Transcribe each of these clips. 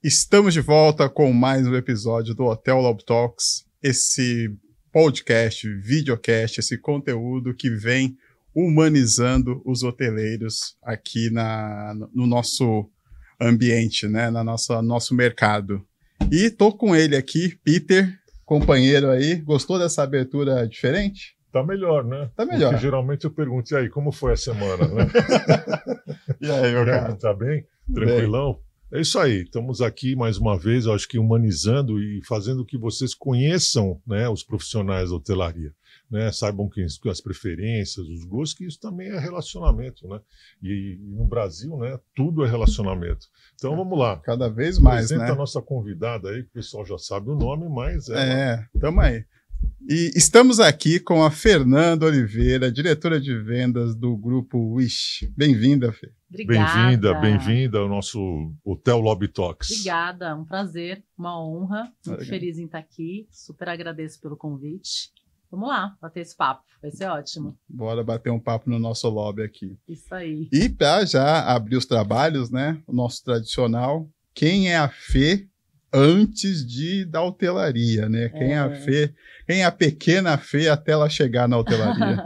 Estamos de volta com mais um episódio do Hotel Lobby Talks, esse podcast, videocast, esse conteúdo que vem humanizando os hoteleiros aqui no nosso ambiente, né, nosso mercado. E tô com ele aqui, Peter, companheiro aí. Gostou dessa abertura diferente? Tá melhor, né? Tá melhor. Porque geralmente eu pergunto, e aí, como foi a semana, né? E aí, meu cara? Tá bem? Tranquilão? Bem. É isso aí, estamos aqui mais uma vez, eu acho que humanizando e fazendo que vocês conheçam, né, os profissionais da hotelaria, né, saibam as preferências, os gostos, que isso também é relacionamento, né? E no Brasil, né, tudo é relacionamento. Então vamos lá. Cada vez mais, apresenta, né? A nossa convidada aí, que o pessoal já sabe o nome, mas tamo aí. E estamos aqui com a Fernanda Oliveira, diretora de vendas do Grupo Wish. Bem-vinda, Fê. Obrigada. Bem-vinda ao nosso Hotel Lobby Talks. Obrigada, um prazer, uma honra. Muito feliz em estar aqui. Super agradeço pelo convite. Vamos lá, bater esse papo, vai ser ótimo. Bora bater um papo no nosso lobby aqui. Isso aí. E para já abrir os trabalhos, né, o nosso tradicional, quem é a Fê antes da hotelaria, né? Quem é a Fê, quem é a pequena Fê até ela chegar na hotelaria?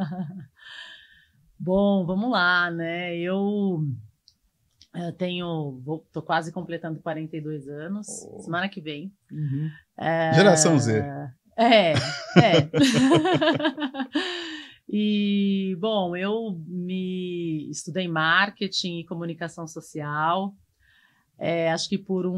Bom, vamos lá, né? Eu tô quase completando 42 anos, semana que vem. Uhum. Geração Z. E, bom, eu estudei marketing e comunicação social. Acho que por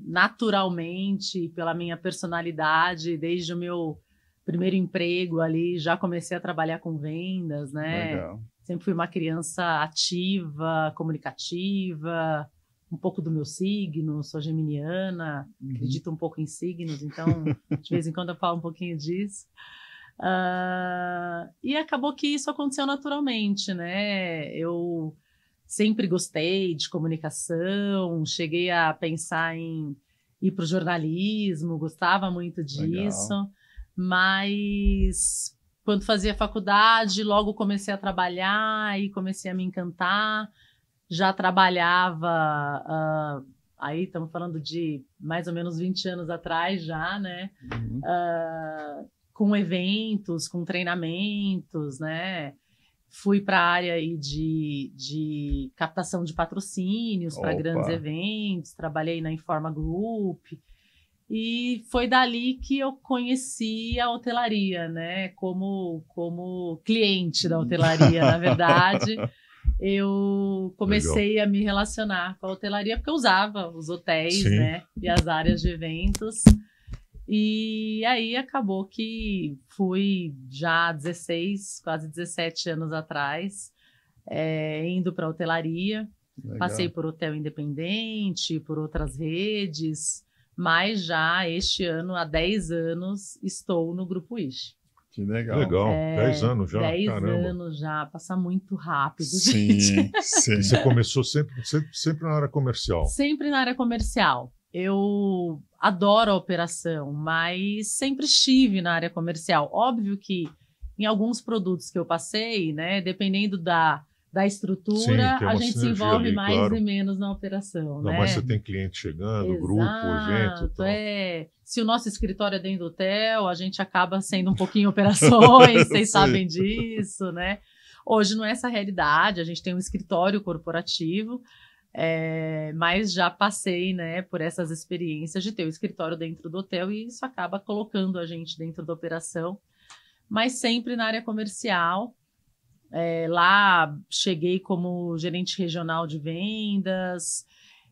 naturalmente, pela minha personalidade, desde o meu primeiro emprego ali, já comecei a trabalhar com vendas, né? Legal. Sempre fui uma criança ativa, comunicativa, um pouco do meu signo, sou geminiana, acredito um pouco em signos, então de vez em quando eu falo um pouquinho disso. E acabou que isso aconteceu naturalmente, né? Eu sempre gostei de comunicação, cheguei a pensar em ir para o jornalismo, gostava muito disso. Legal. Mas quando fazia faculdade, logo comecei a trabalhar e comecei a me encantar. Já trabalhava, aí estamos falando de mais ou menos 20 anos atrás já, né? Uhum. Com eventos, com treinamentos, né? Fui para a área aí de captação de patrocínios para grandes eventos, trabalhei na Informa Group. E foi dali que eu conheci a hotelaria, né? Como cliente da hotelaria, na verdade. Eu comecei a me relacionar com a hotelaria porque eu usava os hotéis, né? E as áreas de eventos. E aí acabou que fui já 16, quase 17 anos atrás, indo para a hotelaria. Legal. Passei por hotel independente, por outras redes. Mas já este ano, há 10 anos, estou no Grupo Wish. Que legal. Legal, 10 anos já, 10 caramba. anos já, passa muito rápido, sim, gente. Sim. E você começou sempre na área comercial? Sempre na área comercial. Eu adoro a operação, mas sempre estive na área comercial. Óbvio que em alguns produtos que eu passei, né, dependendo da estrutura, a gente se envolve ali, mais e menos na operação. Não, né? Mas você tem cliente chegando, Exato, grupo, evento. Tal. Se o nosso escritório é dentro do hotel, a gente acaba sendo um pouquinho operações, vocês sabem disso, né? Hoje não é essa a realidade, a gente tem um escritório corporativo, mas já passei, né, por essas experiências de ter o escritório dentro do hotel e isso acaba colocando a gente dentro da operação, mas sempre na área comercial. Lá cheguei como gerente regional de vendas,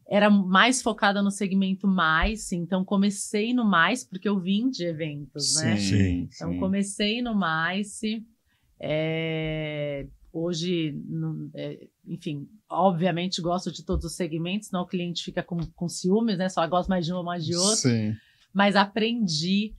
era mais focada no segmento MICE, então comecei no MICE porque eu vim de eventos, né? Sim. Então comecei no MICE, hoje, enfim, obviamente gosto de todos os segmentos, senão o cliente fica com ciúmes, né? Só gosta mais de um ou mais de outro, Sim. Mas aprendi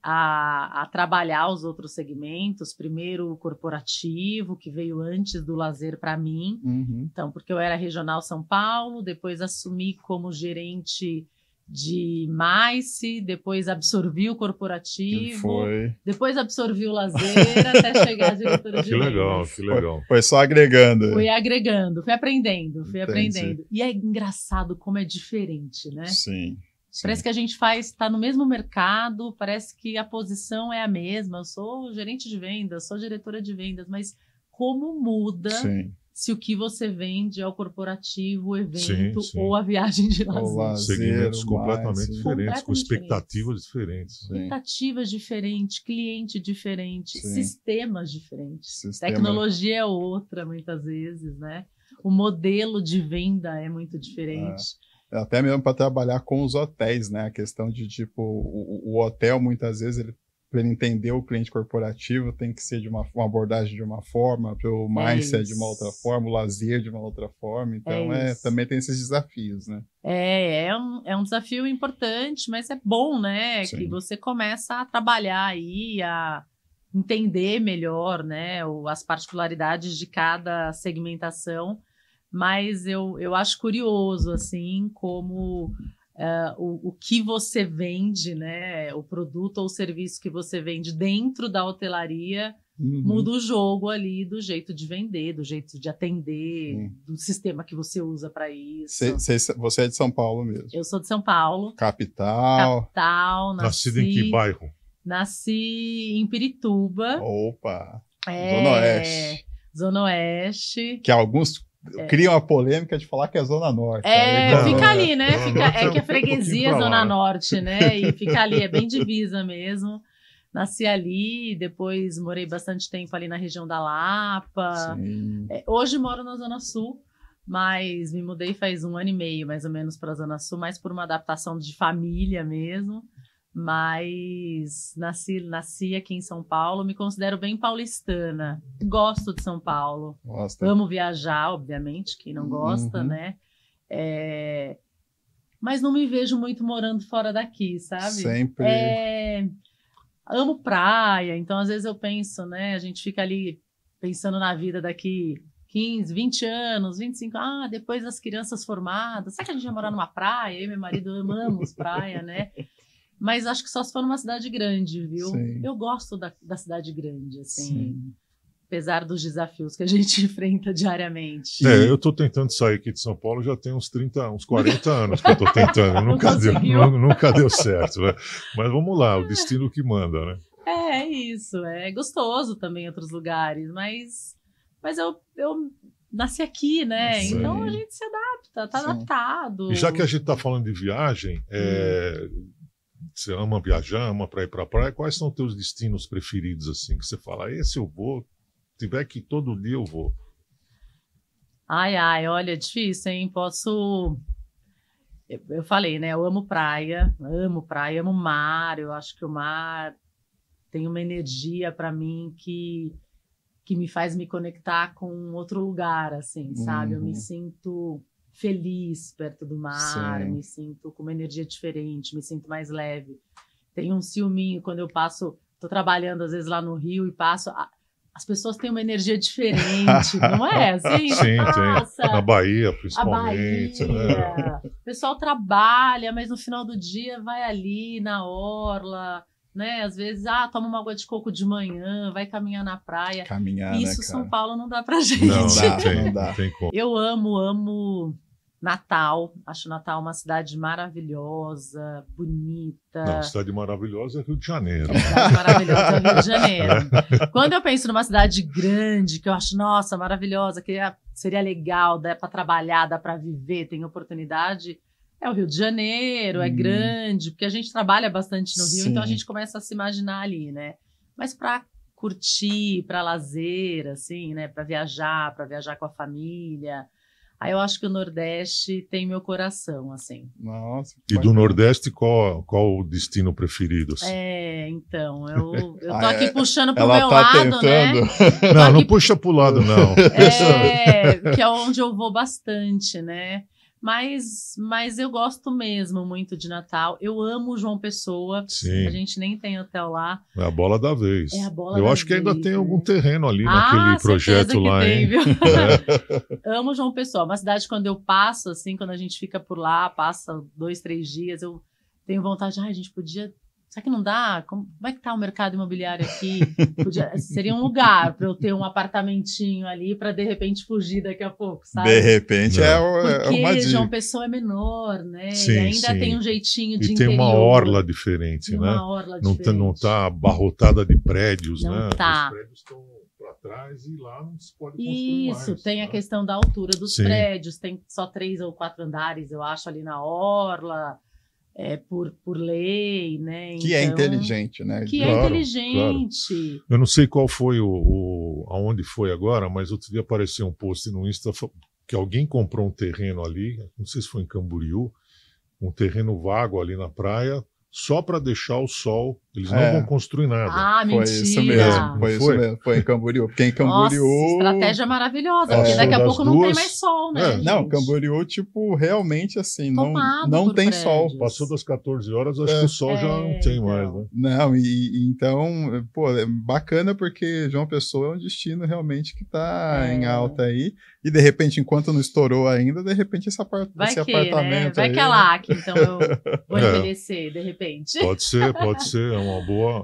a trabalhar os outros segmentos, primeiro o corporativo, que veio antes do lazer para mim, Então, porque eu era regional São Paulo, depois assumi como gerente de MICE, depois absorvi o corporativo, depois absorvi o lazer, até chegar à diretora de vendas. Que legal. Foi só agregando. Fui agregando, fui aprendendo. E é engraçado como é diferente, né? Sim. Parece que a gente está no mesmo mercado, parece que a posição é a mesma. Eu sou gerente de vendas, sou diretora de vendas, mas como muda se o que você vende é o corporativo, o evento ou a viagem de lazer. Segmentos completamente diferentes, com expectativas diferentes. Expectativas diferentes, cliente diferente, sistemas diferentes. Tecnologia é outra, muitas vezes, né? O modelo de venda é muito diferente. Até mesmo para trabalhar com os hotéis, né? A questão de, tipo, o hotel, muitas vezes, para ele entender o cliente corporativo, tem que ser de uma abordagem de uma forma, para o MICE de uma outra forma, o lazer de uma outra forma. Então, também tem esses desafios, né? É um desafio importante, mas é bom, né? Que você começa a trabalhar aí, a entender melhor, né? As particularidades de cada segmentação. Mas eu acho curioso, assim, como o que você vende, né? O produto ou o serviço que você vende dentro da hotelaria muda o jogo ali do jeito de vender, do jeito de atender, do sistema que você usa para isso. Você é de São Paulo mesmo? Eu sou de São Paulo. Capital. Nascida em que bairro? Nasci em Pirituba. Opa! Zona Oeste. Zona Oeste. Que alguns criam a polêmica de falar que é Zona Norte. Fica ali, né? É que a freguesia é Zona Norte, né? E fica ali, é bem divisa mesmo. Nasci ali, depois morei bastante tempo ali na região da Lapa. Hoje moro na Zona Sul, mas me mudei faz 1 ano e meio, mais ou menos, para a Zona Sul, mais por uma adaptação de família mesmo. Mas nasci aqui em São Paulo, me considero bem paulistana. Gosto de São Paulo. Amo viajar, obviamente, quem não gosta, né? Mas não me vejo muito morando fora daqui, sabe? Sempre. Amo praia, então às vezes eu penso, né? A gente fica ali pensando na vida daqui 15, 20 anos, 25, depois das crianças formadas. Será que a gente vai morar numa praia? Eu e meu marido amamos praia, né? Mas acho que só se for numa cidade grande, viu? Eu gosto da cidade grande, assim, apesar dos desafios que a gente enfrenta diariamente. Eu estou tentando sair aqui de São Paulo já tem uns 40 anos que eu estou tentando. Nunca deu certo, né? Mas vamos lá, o destino que manda, né? É isso, é gostoso também em outros lugares, mas eu nasci aqui, né? Então a gente se adapta, tá adaptado. E já que a gente está falando de viagem, você ama viajar, ama para ir para a praia, quais são os teus destinos preferidos, assim, que você fala, esse eu vou, se tiver que ir todo dia eu vou? Ai, olha, é difícil, hein? Eu falei, né? Eu amo praia, amo mar, eu acho que o mar tem uma energia para mim que me faz me conectar com outro lugar, assim, sabe? Eu me sinto feliz perto do mar, me sinto com uma energia diferente, me sinto mais leve. Tem um ciúminho quando eu tô trabalhando às vezes lá no Rio e passo, as pessoas têm uma energia diferente, não é assim? Sim, tem. Na Bahia, principalmente. A Bahia. O pessoal trabalha, mas no final do dia vai ali na orla, né? Às vezes, toma uma água de coco de manhã, vai caminhar na praia. Isso, né, São Paulo não dá pra gente. Não dá. Tem como. Eu amo Natal, acho Natal uma cidade maravilhosa, bonita. Não, cidade maravilhosa é Rio de Janeiro. Cidade maravilhosa é Rio de Janeiro. Quando eu penso numa cidade grande, que eu acho, nossa, maravilhosa, que seria legal, dá para trabalhar, dá para viver, tem oportunidade, é o Rio de Janeiro, é grande, porque a gente trabalha bastante no Rio, então a gente começa a se imaginar ali, né? Mas para curtir, para lazer, assim, né? Para viajar com a família. Aí eu acho que o Nordeste tem meu coração, assim. Nossa. E do Nordeste, qual o destino preferido? Assim? Então, eu tô aqui puxando pro meu lado, tentando. Né? Não puxa pro lado, não. Que é onde eu vou bastante, né? Mas eu gosto mesmo muito de Natal. Eu amo João Pessoa. Sim. A gente nem tem hotel lá. É a bola da vez. É a bola Eu da acho que ainda vez, tem né? algum terreno ali naquele projeto lá, tem, hein? viu? Amo João Pessoa. Uma cidade, quando eu passo, assim, quando a gente fica por lá, passa 2, 3 dias, eu tenho vontade, a gente podia... Será que não dá? Como é que tá o mercado imobiliário aqui? Seria um lugar para eu ter um apartamentinho ali para, de repente, fugir daqui a pouco, sabe? De repente é Porque uma dica. João Pessoa é menor, né? Sim, e ainda sim. tem um jeitinho de E interior. tem uma orla diferente, Tem né? uma orla Não diferente. tá abarrotada de prédios, Não né? tá. Os prédios estão para trás e lá não se pode construir mais. Isso, tem né? a questão da altura dos Sim. prédios, tem só 3 ou 4 andares, eu acho, ali na orla, por lei, né? Que é inteligente, né? Que Claro, é inteligente. Eu não sei qual foi aonde foi agora, mas outro dia apareceu um post no Insta que alguém comprou um terreno ali, não sei se foi em Camboriú, um terreno vago ali na praia, só para deixar o sol. Eles não vão construir nada. Ah, Foi mentira. isso mesmo, foi em Camboriú. Porque em Camboriú... Nossa, estratégia maravilhosa, porque Passou daqui a das pouco não tem duas- mais sol, né? É. Não, gente? Camboriú, tipo, realmente assim, Tomado não por tem prédios. sol. Passou das 14 horas, acho que o sol já não tem então. mais, né? Não, e então, pô, é bacana porque João Pessoa é um destino realmente que tá em alta aí. E de repente, enquanto não estourou ainda, de repente esse Vai que, né? apartamento Vai aí... que é lá que então eu vou envelhecer, de repente. Pode ser. É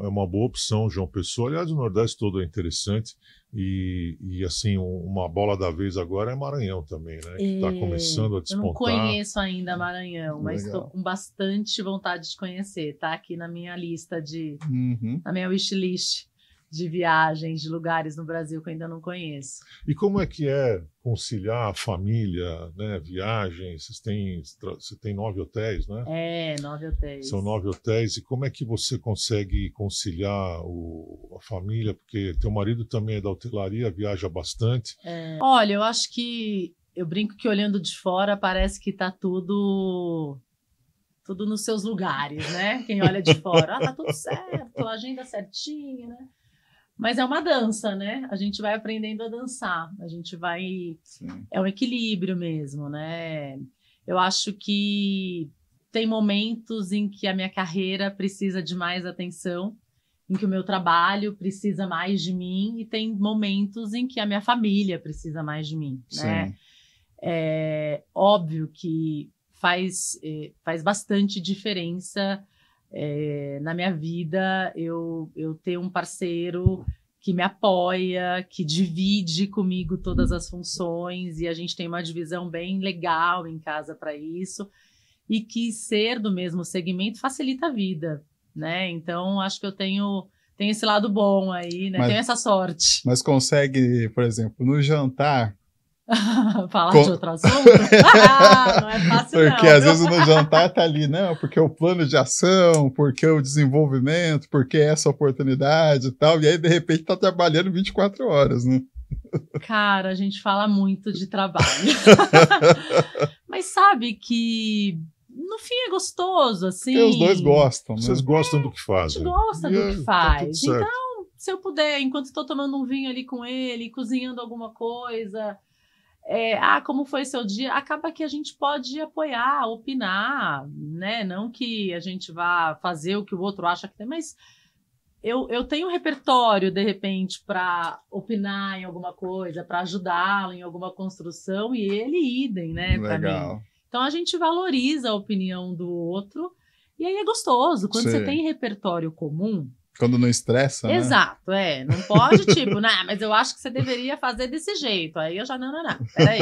uma boa opção, João Pessoa. Aliás, o Nordeste todo é interessante. E assim, uma bola da vez agora é Maranhão também, né? Que está começando a Eu despontar. não conheço ainda Maranhão, mas Legal. estou com bastante vontade de conhecer. Tá aqui na minha lista Uhum. na minha wishlist de viagens, de lugares no Brasil que eu ainda não conheço. E como é que é conciliar a família, né? Viagens? Você tem 9 hotéis, né? 9 hotéis. São 9 hotéis. E como é que você consegue conciliar a família? Porque teu marido também é da hotelaria, viaja bastante. Olha, eu acho que eu brinco que olhando de fora parece que tá tudo nos seus lugares, né? Quem olha de fora, tá tudo certo, a agenda certinha, né? Mas é uma dança, né? A gente vai aprendendo a dançar, a gente vai... Sim. É um equilíbrio mesmo, né? Eu acho que tem momentos em que a minha carreira precisa de mais atenção, em que o meu trabalho precisa mais de mim, e tem momentos em que a minha família precisa mais de mim, né? Sim. É óbvio que faz bastante diferença na minha vida eu ter um parceiro que me apoia, que divide comigo todas as funções, e a gente tem uma divisão bem legal em casa para isso, e que ser do mesmo segmento facilita a vida, né? Então, acho que eu tenho esse lado bom aí, né? Tenho essa sorte. Mas consegue, por exemplo, no jantar... Falar de outro assunto? Não é fácil, porque não. Às vezes no jantar tá ali, não, porque o plano de ação, porque o desenvolvimento, porque essa oportunidade e tal, e aí de repente tá trabalhando 24 horas, né? Cara, a gente fala muito de trabalho. Mas sabe que no fim é gostoso, assim. Porque os dois gostam, né? Vocês gostam do que A fazem. gente gosta do que Tá faz. tudo certo. Então, se eu puder, enquanto estou tomando um vinho ali com ele, cozinhando alguma coisa, como foi seu dia? Acaba que a gente pode apoiar, opinar, né? Não que a gente vá fazer o que o outro acha que tem, mas eu tenho um repertório, de repente, para opinar em alguma coisa, para ajudá-lo em alguma construção, e ele idem, né? Para mim. Então a gente valoriza a opinião do outro, e aí é gostoso. Quando você tem repertório comum. Quando não estressa, né? Exato, não pode, tipo, mas eu acho que você deveria fazer desse jeito. Aí eu já, não, peraí.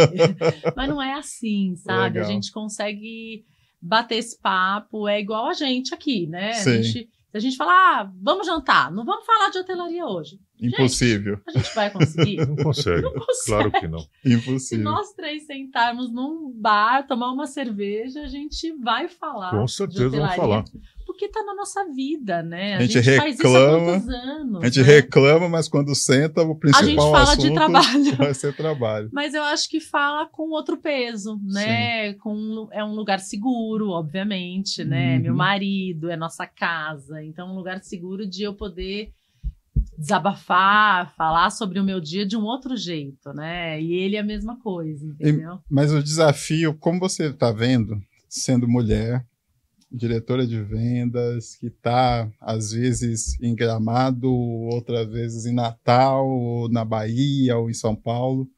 Mas não é assim, sabe? Legal. A gente consegue bater esse papo, é igual a gente aqui, né? Sim. Se a gente falar, vamos jantar, não vamos falar de hotelaria hoje. Impossível. Gente, a gente vai conseguir? Não consegue. Não consegue. Claro que não. Impossível. Se nós 3 sentarmos num bar, tomar uma cerveja, a gente vai falar. Com certeza vamos falar. Porque tá na nossa vida, né? A gente faz isso há quantos anos? A gente reclama, mas quando senta, o principal a gente fala assunto de trabalho. vai ser trabalho. Mas eu acho que fala com outro peso, né? É um lugar seguro, obviamente, né? Meu marido, é nossa casa. Então, é um lugar seguro de eu poder desabafar, falar sobre o meu dia de um outro jeito, né? E ele é a mesma coisa, entendeu? Mas o desafio, como você está vendo, sendo mulher, diretora de vendas, que está, às vezes, em Gramado, outras vezes em Natal, ou na Bahia, ou em São Paulo,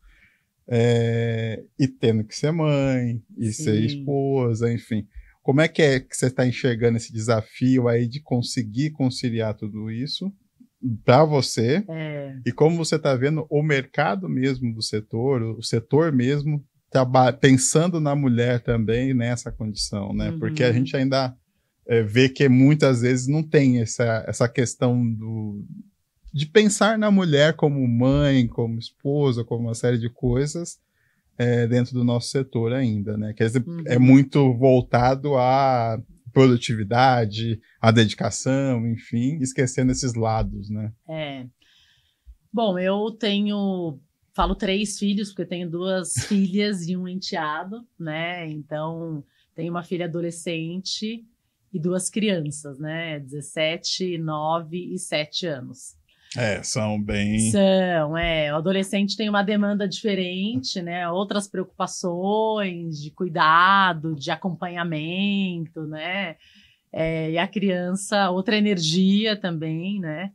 e tendo que ser mãe, e Sim. ser esposa, enfim. Como é que você está enxergando esse desafio aí de conseguir conciliar tudo isso para você? E como você está vendo o mercado mesmo do setor, o setor mesmo, pensando na mulher também nessa condição, né? Porque a gente ainda vê que muitas vezes não tem essa questão de pensar na mulher como mãe, como esposa, como uma série de coisas dentro do nosso setor ainda, né? Quer dizer, é muito voltado à produtividade, à dedicação, enfim, esquecendo esses lados, né? Bom, eu falo 3 filhos, porque eu tenho 2 filhas e um enteado, né? Então, tenho uma filha adolescente e 2 crianças, né? 17, 9 e 7 anos. São bem... O adolescente tem uma demanda diferente, né? Outras preocupações de cuidado, de acompanhamento, né? E a criança, outra energia também, né?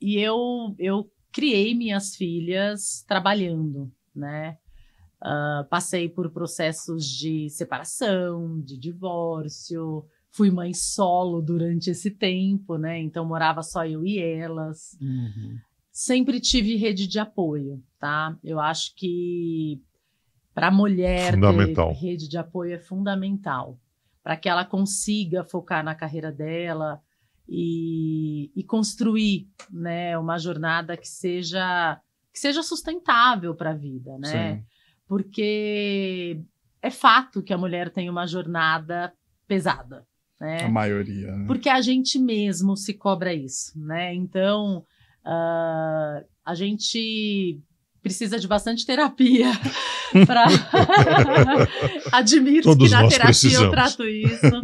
E eu criei minhas filhas trabalhando, né? Passei por processos de separação, de divórcio, fui mãe solo durante esse tempo, né? Então morava só eu e elas. Sempre tive rede de apoio, tá? Eu acho que para a mulher ter rede de apoio é fundamental, para que ela consiga focar na carreira dela e construir, né, uma jornada que seja sustentável para a vida, né? Sim. Porque é fato que a mulher tem uma jornada pesada, né? A maioria, né? Porque a gente mesmo se cobra isso, né? Então, a gente precisa de bastante terapia para... Admito Todos que na nós terapia precisamos. Eu trato isso.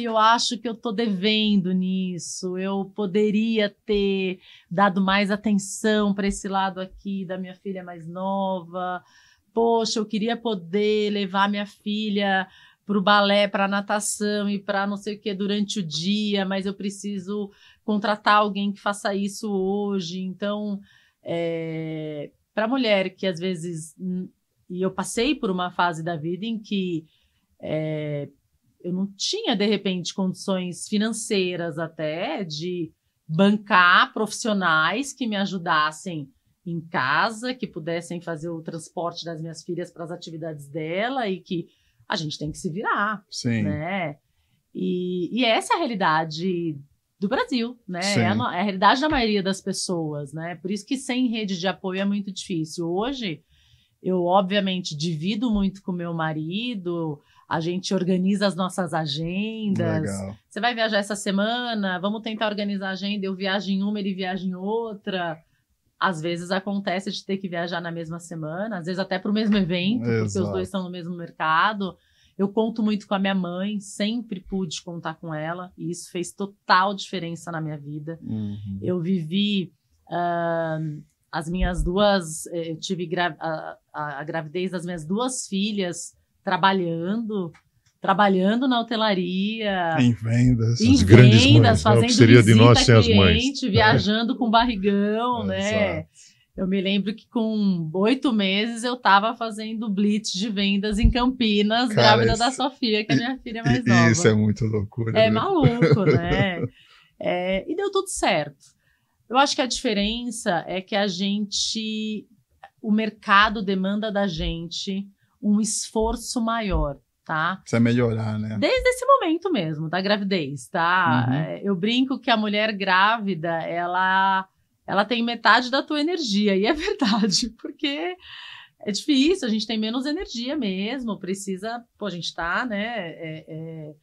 Eu acho que eu tô devendo nisso, eu poderia ter dado mais atenção para esse lado aqui da minha filha mais nova. Poxa, eu queria poder levar minha filha para o balé, para a natação e para não sei o que durante o dia, mas eu preciso contratar alguém que faça isso hoje. Então, para a mulher que às vezes... E eu passei por uma fase da vida em que eu não tinha, de repente, condições financeiras até de bancar profissionais que me ajudassem em casa, que pudessem fazer o transporte das minhas filhas para as atividades dela e que a gente tem que se virar, Sim. né? E essa é a realidade do Brasil, né? Sim. É a realidade da maioria das pessoas, né? Por isso que sem rede de apoio é muito difícil. Hoje, eu, obviamente, divido muito com meu marido, a gente organiza as nossas agendas. Legal. Você vai viajar essa semana? Vamos tentar organizar a agenda, eu viajo em uma, ele viaja em outra. Às vezes acontece de ter que viajar na mesma semana, às vezes até para o mesmo evento, porque os dois estão no mesmo mercado. Eu conto muito com a minha mãe, sempre pude contar com ela, e isso fez total diferença na minha vida. Eu vivi as minhas 2... Eu tive a gravidez das minhas 2 filhas trabalhando na hotelaria. Em vendas. As grandes mães, fazendo o que seria de nós sem as cliente, mães. viajando com barrigão, né? Exato. Eu me lembro que com 8 meses eu estava fazendo blitz de vendas em Campinas, grávida da Sofia, que é a minha filha mais nova. Isso é muito loucura. É maluco, né? E deu tudo certo. Eu acho que a diferença é que o mercado demanda da gente um esforço maior, tá? Precisa melhorar, né? Desde esse momento mesmo, da gravidez, tá? Eu brinco que a mulher grávida, ela tem metade da tua energia, e é verdade, porque é difícil, a gente tem menos energia mesmo, precisa, a gente tá, né,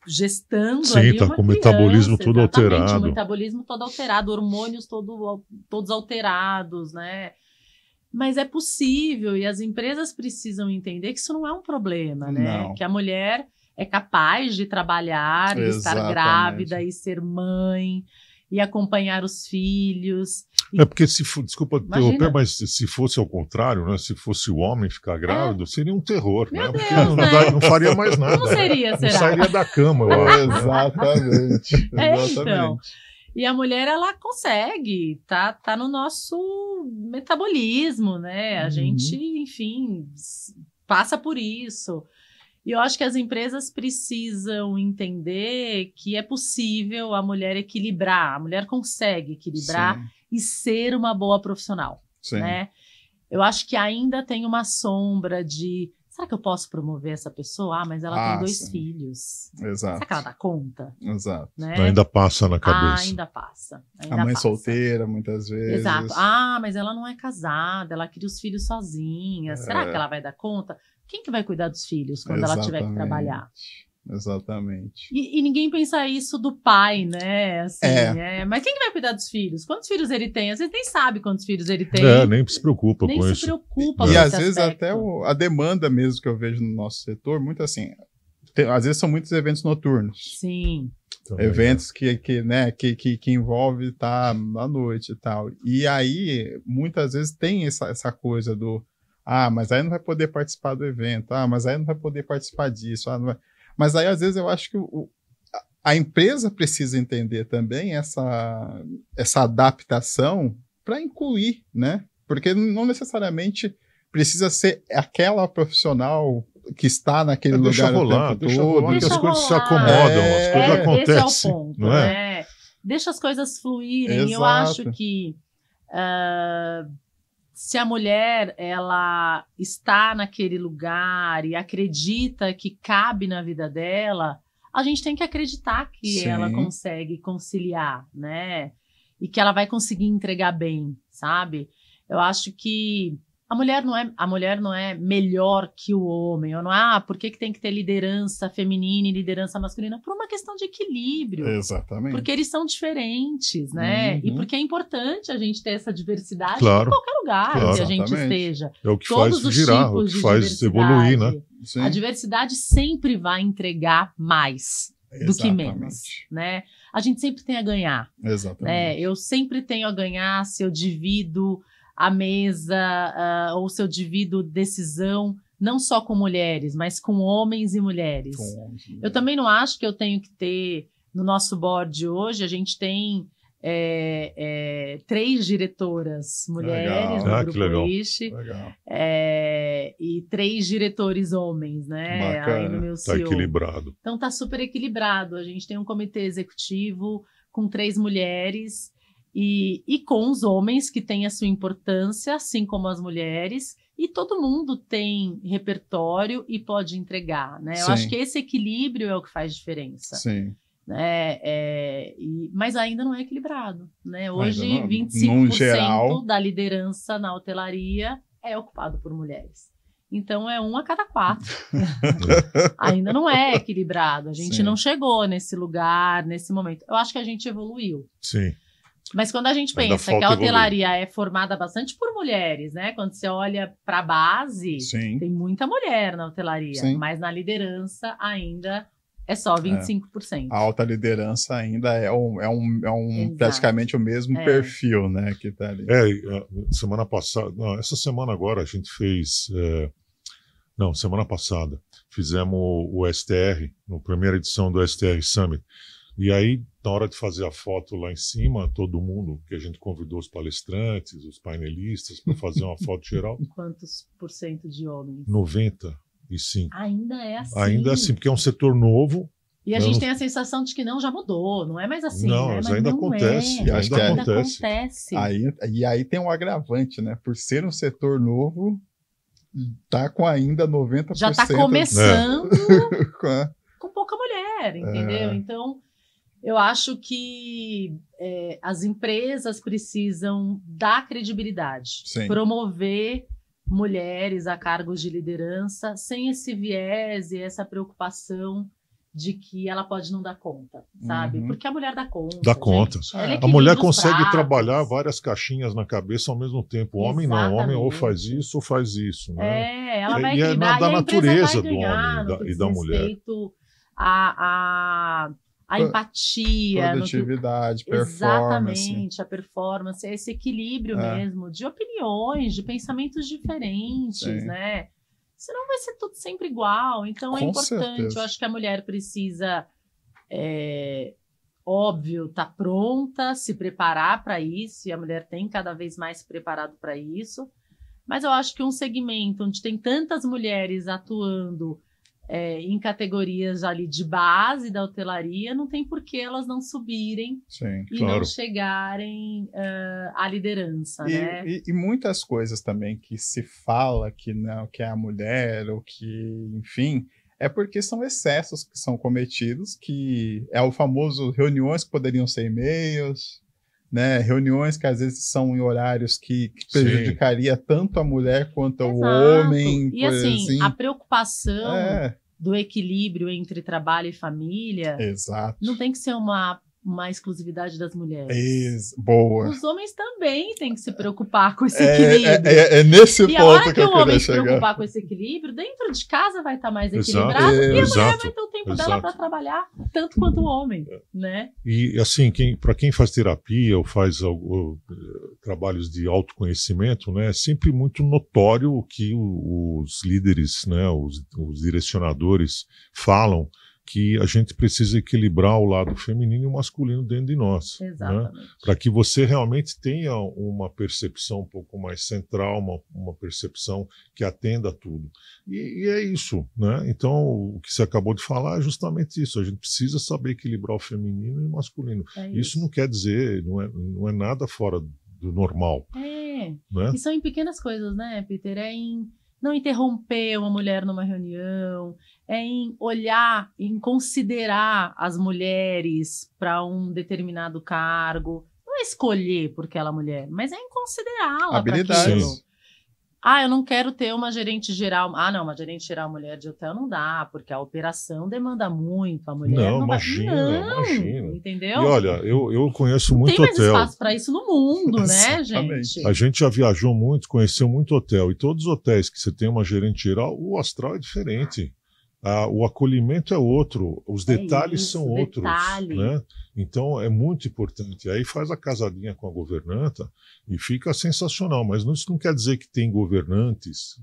gestando ali tá uma com o criança, metabolismo todo alterado. O metabolismo todo alterado, hormônios todos alterados, né? Mas é possível, e as empresas precisam entender que isso não é um problema, né? Não. Que a mulher é capaz de trabalhar, e estar grávida e ser mãe. e acompanhar os filhos. É porque desculpa Imagina. interromper, mas se fosse ao contrário, né? Se fosse o homem ficar grávido, seria um terror, Meu né? Porque Deus, né? não faria mais nada. Como seria, Não será? sairia da cama, eu acho. Exatamente. Então. E a mulher, ela consegue, tá no nosso metabolismo, né? A gente, enfim, passa por isso. E eu acho que as empresas precisam entender que é possível a mulher equilibrar, a mulher consegue equilibrar e ser uma boa profissional, né? Eu acho que ainda tem uma sombra de, será que eu posso promover essa pessoa? Ah, mas ela tem 2 filhos. Exato. Será que ela dá conta? Exato. Né? Ainda passa na cabeça. Ainda passa. A mãe solteira, muitas vezes. Exato. Ah, mas ela não é casada, ela cria os filhos sozinha. Será que ela vai dar conta? Quem que vai cuidar dos filhos quando ela tiver que trabalhar? Exatamente. E ninguém pensa isso do pai, né? Assim, mas quem que vai cuidar dos filhos? Quantos filhos ele tem? Às vezes nem sabe quantos filhos ele tem. Nem se preocupa nem com se isso. Preocupa e com às esse vezes aspecto. até a demanda mesmo que eu vejo no nosso setor, muito assim, às vezes são muitos eventos noturnos. Sim. Também, eventos que envolve estar à noite e tal. E aí, muitas vezes tem essa coisa do mas aí não vai poder participar do evento, mas aí não vai poder participar disso, não vai... Mas aí, às vezes, eu acho que a empresa precisa entender também essa adaptação para incluir, né? Porque não necessariamente precisa ser aquela profissional que está naquele lugar rolar, o tempo deixa todo. rolar, que as coisas se acomodam, as coisas acontecem. Esse é o ponto, não é? né? Deixa as coisas fluírem. Exato. Eu acho que se a mulher ela está naquele lugar e acredita que cabe na vida dela, a gente tem que acreditar que ela consegue conciliar, né? E que ela vai conseguir entregar bem, sabe? Eu acho que a mulher não é melhor que o homem. Ou não é, por que tem que ter liderança feminina e liderança masculina? Por uma questão de equilíbrio. Exatamente. Porque eles são diferentes, né? E porque é importante a gente ter essa diversidade em qualquer lugar que a gente esteja. É o que Todos faz girar, o que faz evoluir, né? Sim. A diversidade sempre vai entregar mais do que menos, né? A gente sempre tem a ganhar. Exatamente. Né? Eu sempre tenho a ganhar se eu divido a mesa ou se eu divido decisão não só com mulheres, mas com homens e mulheres. Eu também não acho que eu tenho que ter, no nosso board hoje, a gente tem 3 diretoras mulheres no Grupo Ishi, e 3 diretores homens, né? Aí no meu CEO. Tá equilibrado. Então tá super equilibrado. A gente tem um comitê executivo com 3 mulheres e com os homens que têm a sua importância, assim como as mulheres, e todo mundo tem repertório e pode entregar, né? Eu acho que esse equilíbrio é o que faz diferença. Sim. Né? Mas ainda não é equilibrado, né? Hoje, 25% da liderança na hotelaria é ocupado por mulheres. Então, é 1 a cada 4. Ainda não é equilibrado. A gente não chegou nesse lugar, nesse momento. Eu acho que a gente evoluiu. Sim. Mas quando a gente pensa que a hotelaria é formada bastante por mulheres, né? Quando você olha para a base, tem muita mulher na hotelaria. Mas na liderança ainda é só 25%. A alta liderança ainda é praticamente o mesmo perfil, né? Que tá ali. Semana passada, essa semana agora a gente fez... semana passada, fizemos o STR, na primeira edição do STR Summit. E aí, na hora de fazer a foto lá em cima, todo mundo, que a gente convidou os palestrantes, os painelistas, para fazer uma foto geral. Quantos % de homens? 95%. Ainda é assim. Ainda é assim, porque é um setor novo. E a gente tem a sensação de que já mudou, não é mais assim. Não, né? mas ainda acontece. Ainda acontece. E aí tem um agravante, né? Por ser um setor novo, tá com ainda 90%. Já tá começando com pouca mulher, entendeu? Então, eu acho que as empresas precisam dar credibilidade, promover mulheres a cargos de liderança sem esse viés e essa preocupação de que ela pode não dar conta, sabe? Porque a mulher dá conta. Dá conta. A mulher consegue trabalhar várias caixinhas na cabeça ao mesmo tempo. O homem não. O homem ou faz isso ou faz isso. Né? Ela vai equilibrar. E é da natureza do homem e da mulher. Respeito a a empatia, produtividade, performance. Exatamente, a performance, esse equilíbrio mesmo de opiniões, de pensamentos diferentes, né? Senão vai ser tudo sempre igual. Então é importante. Certeza. Eu acho que a mulher precisa, óbvio, estar pronta, se preparar para isso, e a mulher tem cada vez mais se preparado para isso. Mas eu acho que um segmento onde tem tantas mulheres atuando em categorias ali de base da hotelaria, não tem por que elas não subirem não chegarem à liderança, né? E muitas coisas também que se fala que não, que é a mulher, ou que, enfim, é porque são excessos que são cometidos, que é o famoso reuniões que poderiam ser e-mails, né? Reuniões que às vezes são em horários que prejudicaria tanto a mulher quanto o homem. E assim, a preocupação do equilíbrio entre trabalho e família não tem que ser uma exclusividade das mulheres. Boa. Os homens também têm que se preocupar com esse equilíbrio. É nesse ponto que eu queria chegar. E a hora que o homem se preocupar com esse equilíbrio, dentro de casa vai estar mais equilibrado e a mulher vai ter o tempo dela para trabalhar tanto quanto o homem, né? E assim, para quem faz terapia ou faz trabalhos de autoconhecimento, né, é sempre muito notório o que os líderes, né, os direcionadores falam, que a gente precisa equilibrar o lado feminino e o masculino dentro de nós. Exatamente. Né? Para que você realmente tenha uma percepção um pouco mais central, uma percepção que atenda a tudo. E é isso. Né? Então, o que você acabou de falar é justamente isso. A gente precisa saber equilibrar o feminino e o masculino. Isso não quer dizer, não é nada fora do normal. Né? E são em pequenas coisas, né, Peter? É em não interromper uma mulher numa reunião, é em olhar, em considerar as mulheres para um determinado cargo. Não é escolher porque ela é mulher, mas é em considerá-la para aquilo. Eu não quero ter uma gerente geral. Não, uma gerente geral mulher de hotel não dá, porque a operação demanda muito, a mulher não imagina. Entendeu? E olha, eu conheço muito hotel. Tem mais espaço para isso no mundo, né, gente? A gente já viajou muito, conheceu muito hotel, e todos os hotéis que você tem uma gerente geral, o astral é diferente. O acolhimento é outro, os detalhes são outros. Né? Então é muito importante. Aí faz a casadinha com a governanta e fica sensacional. Mas isso não quer dizer que tem governantos,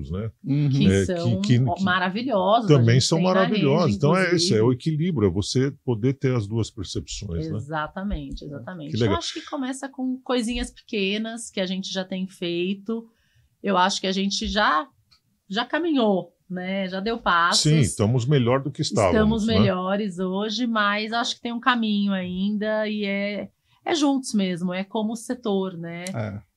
né? Que são maravilhosos. Também são maravilhosos. Então é isso, é o equilíbrio, é você poder ter as duas percepções. Exatamente. Eu acho que começa com coisinhas pequenas que a gente já tem feito. Eu acho que a gente já caminhou. Né? Já deu passos. Sim, estamos melhor do que estávamos. Estamos melhores hoje, mas acho que tem um caminho ainda e é juntos mesmo, é como o setor, né?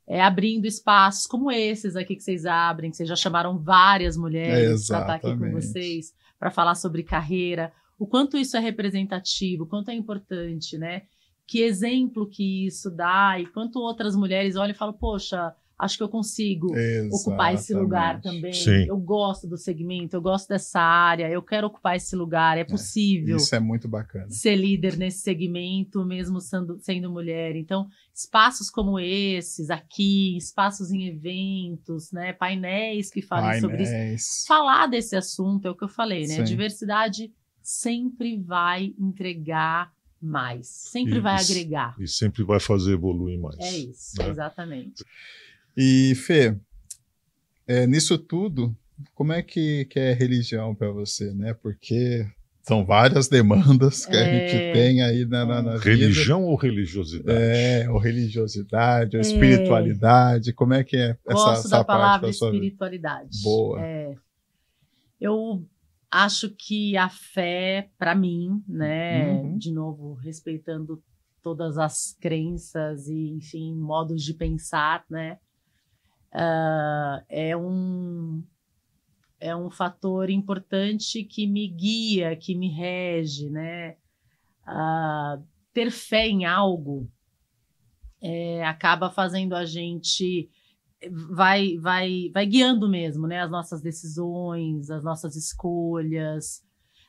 É abrindo espaços como esses aqui que vocês abrem, que vocês já chamaram várias mulheres para estar aqui com vocês, para falar sobre carreira, o quanto isso é representativo, o quanto é importante, né? Que exemplo que isso dá e quanto outras mulheres olham e falam, poxa, acho que eu consigo ocupar esse lugar também. Eu gosto do segmento, eu gosto dessa área, eu quero ocupar esse lugar, é possível. Isso é muito bacana. Ser líder nesse segmento, mesmo sendo mulher. Então, espaços como esses aqui, espaços em eventos, né, painéis que falem sobre isso. Falar desse assunto, é o que eu falei, né? Diversidade sempre vai entregar mais, sempre vai agregar. E sempre vai fazer evoluir mais. É isso, né? Exatamente. E, Fê, nisso tudo, como é que é religião para você, né? Porque são várias demandas que a gente tem aí na vida. Religião ou religiosidade? Ou religiosidade, ou espiritualidade, como é que é Gosto da palavra parte da espiritualidade. Boa. Eu acho que a fé, para mim, né, de novo, respeitando todas as crenças e, enfim, modos de pensar, né, é um fator importante que me guia, que me rege, né? Ter fé em algo acaba fazendo a gente vai guiando mesmo, né? As nossas decisões, as nossas escolhas.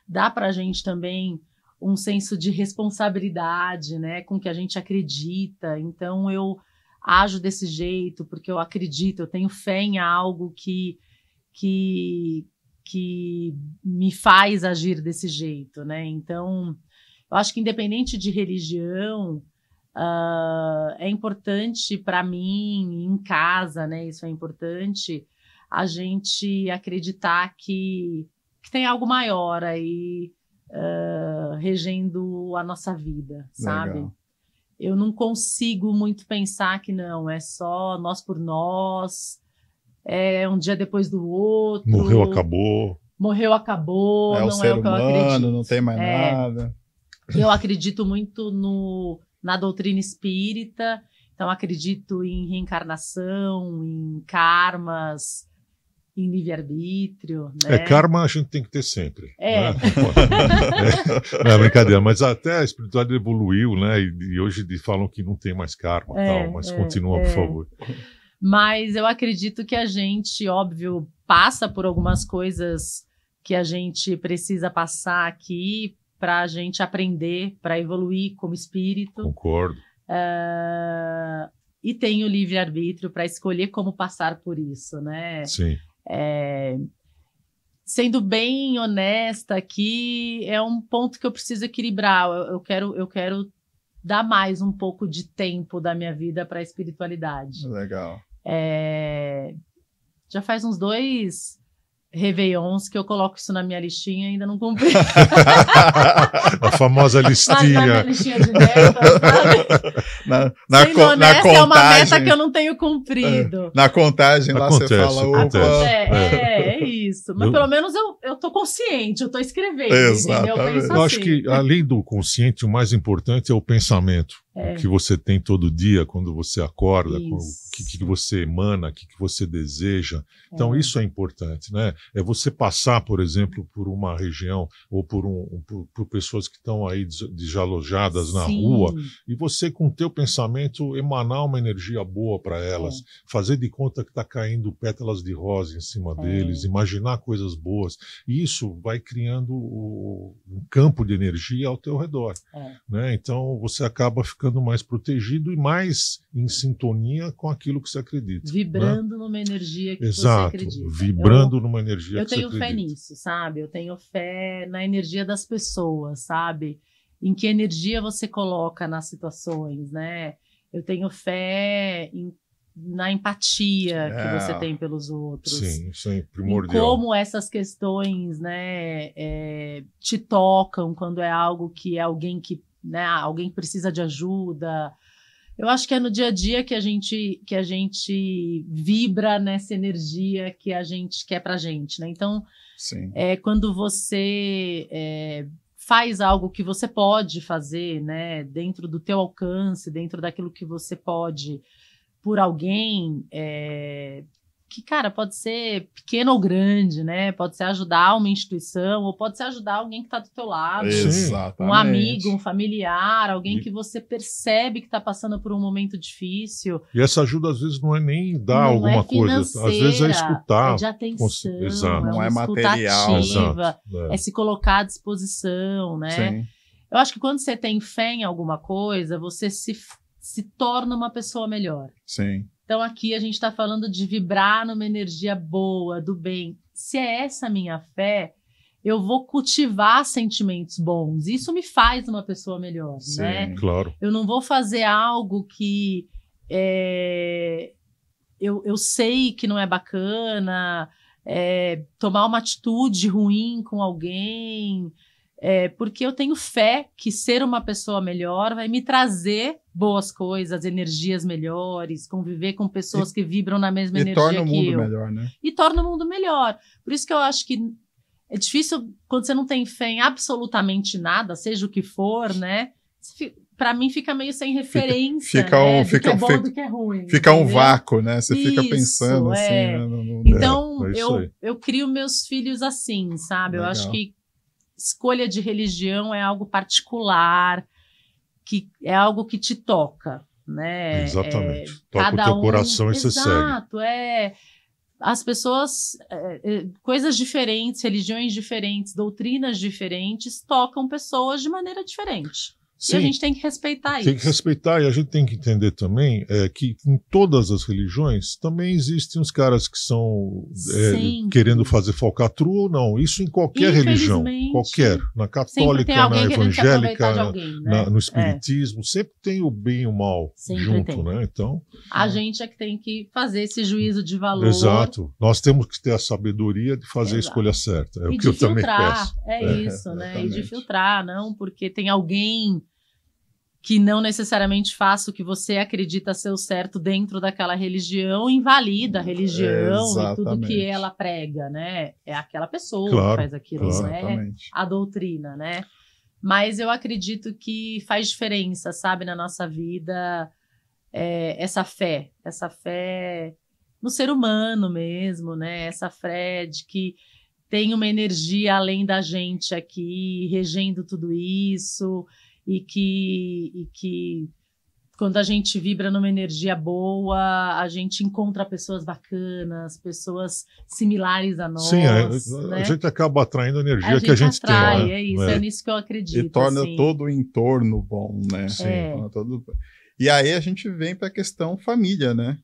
Dá para a gente também um senso de responsabilidade, né? Com que a gente acredita. Então eu ajo desse jeito porque eu acredito, eu tenho fé em algo que me faz agir desse jeito, né? Então, Eu acho que independente de religião, é importante para mim, em casa, né? Isso é importante, a gente acreditar que tem algo maior aí regendo a nossa vida, sabe? Legal. Eu não consigo muito pensar que não, é só nós por nós, é um dia depois do outro. Morreu, acabou. Morreu, acabou, É o não ser é o que eu acredito. humano, não tem mais nada. Eu acredito muito na doutrina espírita, então acredito em reencarnação, em karmas, em livre-arbítrio, né? Karma a gente tem que ter sempre. É. Né? Não é brincadeira, mas até a espiritualidade evoluiu, né? E hoje falam que não tem mais karma, tal, mas continua, por favor. Mas eu acredito que a gente, óbvio, passa por algumas coisas que a gente precisa passar aqui para a gente aprender, para evoluir como espírito. Concordo. E tem o livre-arbítrio para escolher como passar por isso, né? Sim. Sendo bem honesta aqui, é um ponto que eu preciso equilibrar. Eu quero dar mais um pouco de tempo da minha vida para a espiritualidade. Legal. Já faz uns 2 Réveillons que eu coloco isso na minha listinha e ainda não cumpri. A famosa listinha. Na minha listinha de metas, sabe? Na contagem, é uma meta que eu não tenho cumprido. Na contagem lá acontece, você fala, opa. É isso. Mas pelo menos eu tô consciente, eu tô escrevendo. Exatamente. Entendeu? Eu penso Eu assim. acho que, além do consciente, o mais importante é o pensamento que você tem todo dia, quando você acorda, o que você emana, o que você deseja. Então, isso é importante, né? É você passar, por exemplo, por uma região ou por pessoas que estão aí desalojadas na rua, e você, com o teu pensamento, emanar uma energia boa para elas, fazer de conta que está caindo pétalas de rosa em cima deles, imaginar coisas boas. E isso vai criando um campo de energia ao teu redor. Né? Então, você acaba ficando mais protegido e mais em sintonia com aquilo que você acredita. Vibrando, né? numa energia que você Exato, acredita. vibrando numa energia que você acredita. Eu tenho fé nisso, sabe? Eu tenho fé na energia das pessoas, sabe? Em que energia você coloca nas situações, né? Eu tenho fé na empatia que você tem pelos outros. Sim, isso é primordial. E como essas questões, né, te tocam quando é algo que é alguém que, né, alguém precisa de ajuda. Eu acho que é no dia a dia que a gente vibra nessa energia que a gente quer pra gente, né? Então, quando você faz algo que você pode fazer, né, dentro do teu alcance, dentro daquilo que você pode por alguém, que, cara, pode ser pequeno ou grande, né? Pode ser ajudar uma instituição, ou pode ser ajudar alguém que está do teu lado. Exatamente. Um amigo, um familiar, alguém que você percebe que está passando por um momento difícil. E essa ajuda, às vezes, não é nem dar alguma coisa. Às vezes é escutar. É de atenção, Exato. Não é material. Exato. É se colocar à disposição, né? Sim. Eu acho que quando você tem fé em alguma coisa, você se torna uma pessoa melhor. Sim. Então aqui a gente está falando de vibrar numa energia boa, do bem. Se é essa a minha fé, eu vou cultivar sentimentos bons. Isso me faz uma pessoa melhor, Sim, né? Claro. Eu não vou fazer algo que eu sei que não é bacana, tomar uma atitude ruim com alguém, porque eu tenho fé que ser uma pessoa melhor vai me trazer boas coisas, energias melhores, conviver com pessoas que vibram na mesma energia que eu. E torna o mundo melhor, né? E torna o mundo melhor. Por isso que eu acho que é difícil quando você não tem fé em absolutamente nada, seja o que for, né? Pra mim fica meio sem referência, do que é bom e do que é ruim. Fica entendeu? um vácuo, né? Você fica pensando assim. Então, eu crio meus filhos assim, sabe? Legal. Eu acho que escolha de religião é algo particular, que é algo que te toca, né? Exatamente. Toca o teu coração e você segue. Exato, as pessoas, coisas diferentes, religiões diferentes, doutrinas diferentes, tocam pessoas de maneira diferente. Sim, e a gente tem que respeitar isso. Tem que respeitar, e a gente tem que entender também que em todas as religiões também existem os caras que são querendo fazer falcatrua ou não. Isso em qualquer religião. Qualquer. Na católica, na evangélica, alguém, né? No espiritismo. Sempre tem o bem e o mal junto, né? Então, a gente é que tem que fazer esse juízo de valor. Exato. Nós temos que ter a sabedoria de fazer a escolha certa. É o que eu também peço. Isso, né? E de filtrar, não porque tem alguém que não necessariamente faça o que você acredita ser o certo dentro daquela religião, invalida a religião e tudo que ela prega, né? É aquela pessoa que faz aquilo, não é a doutrina, né? Mas eu acredito que faz diferença, sabe, na nossa vida, essa fé no ser humano mesmo, né? Essa fé de que tem uma energia além da gente aqui, regendo tudo isso, e que quando a gente vibra numa energia boa, a gente encontra pessoas bacanas, pessoas similares a nós. Sim, né? A gente acaba atraindo a energia que a gente atrai, tem. É isso, é nisso que eu acredito. E torna todo o entorno bom, né? Sim. E aí a gente vem para a questão família, né?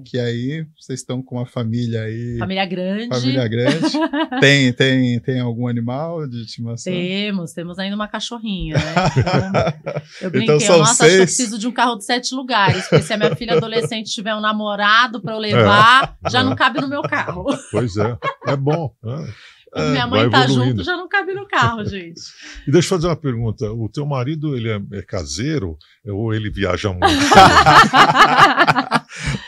Que aí vocês estão com uma família aí... Família grande. Tem algum animal de estimação? Temos ainda uma cachorrinha, né? Então, eu brinquei, nossa, acho que eu preciso de um carro de 7 lugares, porque se a minha filha adolescente tiver um namorado para eu levar, já não cabe no meu carro. Pois é bom. Minha mãe tá junto, já não cabe no carro, gente. E deixa eu fazer uma pergunta. O teu marido, ele é caseiro ou ele viaja muito?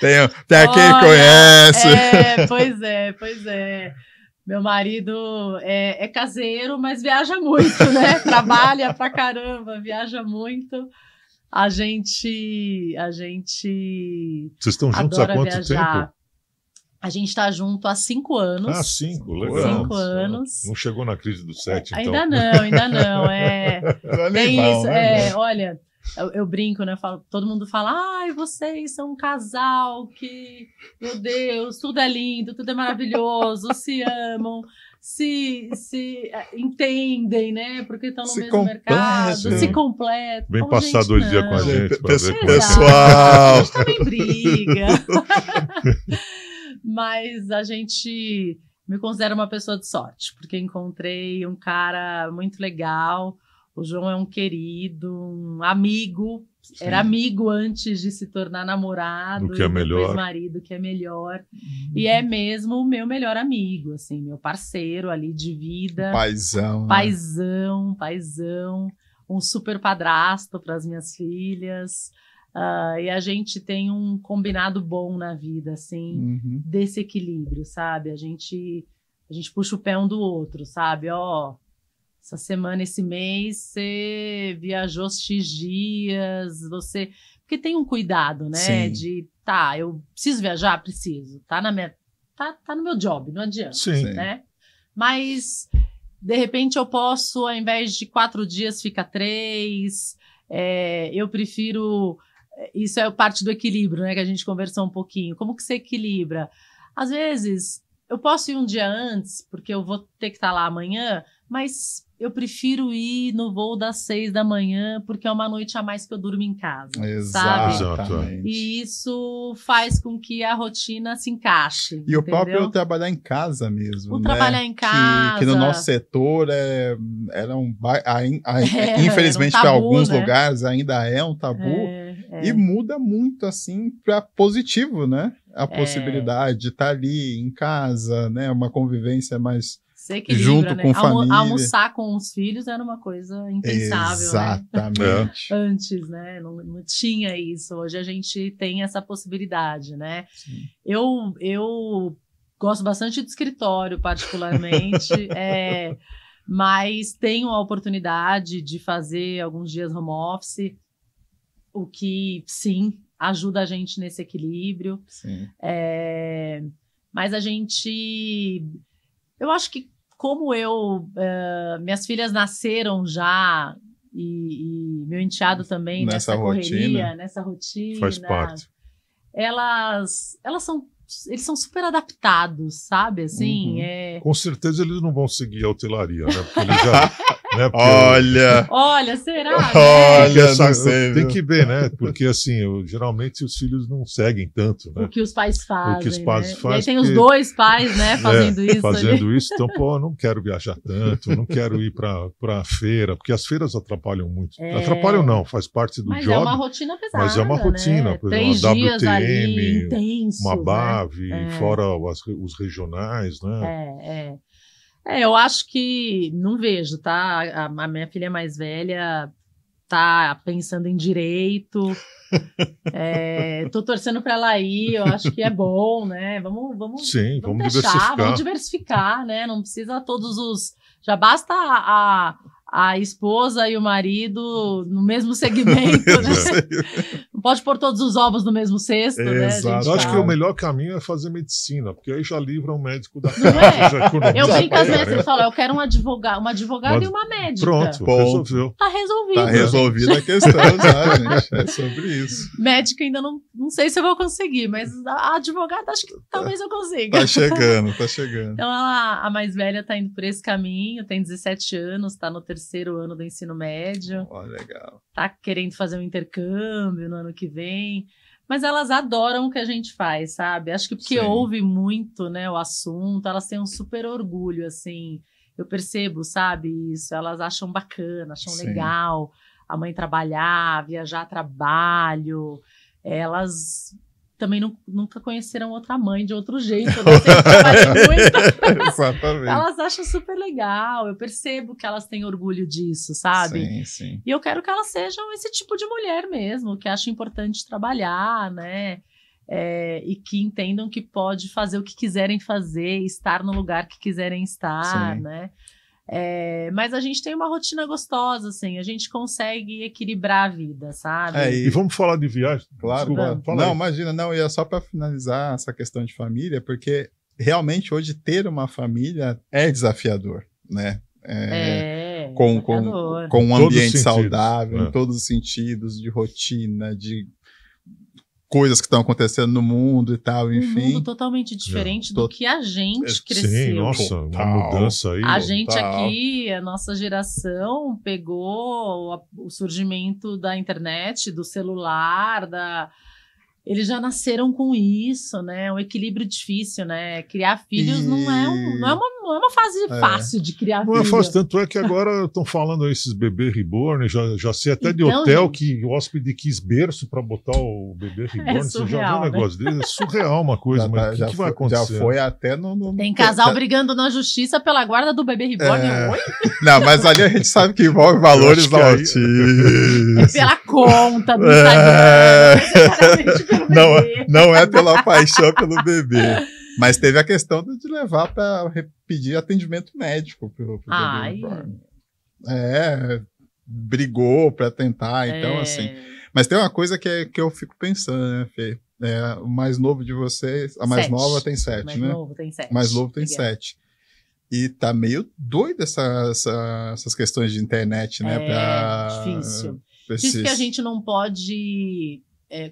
tem quem conhece. Pois é. Meu marido é caseiro, mas viaja muito, né? Trabalha pra caramba, viaja muito. A gente Vocês estão juntos há quanto viajar. tempo? A gente está junto há 5 anos. 5, legal. 5 anos. Não chegou na crise do 7, então. Ainda não. Tem isso, olha, eu brinco, né? Todo mundo fala, ai, vocês são um casal que, meu Deus, tudo é lindo, tudo é maravilhoso, se amam, se entendem, né? Porque estão no mesmo mercado, se completam. Vem passar 2 dias com a gente. Pessoal! A gente também briga. Mas a gente me considera uma pessoa de sorte, porque encontrei um cara muito legal. O João é um querido, um amigo. Sim. Era amigo antes de se tornar namorado. Do que é melhor. Depois marido, que é melhor. E é mesmo o meu melhor amigo, assim, meu parceiro ali de vida. Paizão. Um super padrasto para as minhas filhas. E a gente tem um combinado bom na vida, assim, desse equilíbrio, sabe? A gente puxa o pé um do outro, sabe? Essa semana, esse mês, você viajou X dias, porque tem um cuidado, né? Sim. Eu preciso viajar? Preciso. Tá no meu job, não adianta, Sim. né? Mas, de repente, eu posso, ao invés de 4 dias, fica 3. Eu prefiro... Isso é parte do equilíbrio, né? Que a gente conversou um pouquinho. Como que você equilibra? Às vezes, eu posso ir um dia antes, porque eu vou ter que estar lá amanhã, mas eu prefiro ir no voo das 6 da manhã, porque é uma noite a mais que eu durmo em casa, sabe? Exatamente. E isso faz com que a rotina se encaixe. E entendeu? O próprio trabalhar em casa mesmo, né? Trabalhar em casa. Que no nosso setor infelizmente, para alguns lugares ainda é um tabu. E muda muito, assim, para positivo, né? A possibilidade de estar ali em casa, né? Uma convivência mais junto com família. Almoçar com os filhos era uma coisa impensável, exatamente. Né? Antes, né? Não tinha isso. Hoje a gente tem essa possibilidade, né? Sim. Eu gosto bastante de escritório, particularmente, mas tenho a oportunidade de fazer alguns dias home office, o que, sim, ajuda a gente nesse equilíbrio. Sim. Mas eu acho que como minhas filhas nasceram já e meu enteado também nessa correria, nessa rotina. Faz parte. Eles são super adaptados, sabe? Assim, Com certeza eles não vão seguir a hotelaria, né? Porque eles Né? Olha, será? Olha, não sei, tem que ver, né? Porque assim, geralmente os filhos não seguem tanto, né? O que os pais fazem. O que os pais né? fazem. E aí tem os dois pais, né, fazendo isso. Fazendo isso, então, pô, não quero viajar tanto, não quero ir pra feira, porque as feiras atrapalham muito. Atrapalham não, faz parte do job. Mas é uma rotina pesada. Mas é uma rotina, né? por exemplo, 3 uma dias WTM, ali, intensos, uma BAV, né? fora os regionais, né? Eu acho que não vejo, tá? A minha filha mais velha tá pensando em direito. Tô torcendo para ela ir, eu acho que é bom, né? Vamos diversificar. Vamos diversificar, né? Não precisa todos os. Já basta a esposa e o marido no mesmo segmento, né? Não pode pôr todos os ovos no mesmo cesto, né? Exato. Eu acho que o melhor caminho é fazer medicina, porque aí já livra o médico da Não é? Eu brinco às vezes, né? eu falo, eu quero uma advogada e uma médica. Pronto, resolveu. Tá resolvido. Tá resolvida a questão, já, gente. É sobre isso. Médica ainda não sei se eu vou conseguir, mas a advogada acho que talvez eu consiga. Tá chegando. Então a mais velha tá indo por esse caminho, tem 17 anos, tá no 3º ano do ensino médio. Legal. Tá querendo fazer um intercâmbio no ano que vem. Mas elas adoram o que a gente faz, sabe? Acho que porque ouve muito, né, o assunto, elas têm um super orgulho, assim. Eu percebo, sabe, isso. Elas acham bacana, acham legal a mãe trabalhar, viajar a trabalho. Elas também nunca conheceram outra mãe de outro jeito. Eu sempre trabalhei muito. Exatamente. Elas acham super legal. Eu percebo que elas têm orgulho disso, sabe? Sim. E eu quero que elas sejam esse tipo de mulher mesmo, que acha importante trabalhar, né? E que entendam que pode fazer o que quiserem fazer, estar no lugar que quiserem estar, né? Mas a gente tem uma rotina gostosa, assim, a gente consegue equilibrar a vida, sabe? E vamos falar de viagem? Claro. Não, imagina, e é só para finalizar essa questão de família, porque realmente hoje ter uma família é desafiador, né? Com um ambiente saudável, em todos os sentidos, de rotina, de coisas que estão acontecendo no mundo e tal, enfim. Um mundo totalmente diferente do que a gente cresceu. Sim, nossa, uma mudança aí. A gente aqui, a nossa geração, pegou o surgimento da internet, do celular, eles já nasceram com isso, né? Um equilíbrio difícil, né? Criar filhos não é uma fase fácil de criar filhos. Não é fácil, tanto é que agora estão falando esses bebê reborn, já sei até de hotel que o hóspede quis berço para botar o bebê reborn. Você já viu um negócio dele? É surreal uma coisa, mas o que vai acontecer? Já foi até no... Tem casal brigando na justiça pela guarda do bebê reborn. Oi? Não, mas ali a gente sabe que envolve valores altíssimos. É pela conta do Instagram. Não é pela paixão pelo bebê. Mas teve a questão de levar para pedir atendimento médico pro bebê. Brigou para tentar, então assim. Mas tem uma coisa que eu fico pensando, né, Fê? O mais novo de vocês, a mais nova tem 7, né? Mais novo tem 7. E tá meio doido essas questões de internet, né? Difícil. Diz que a gente não pode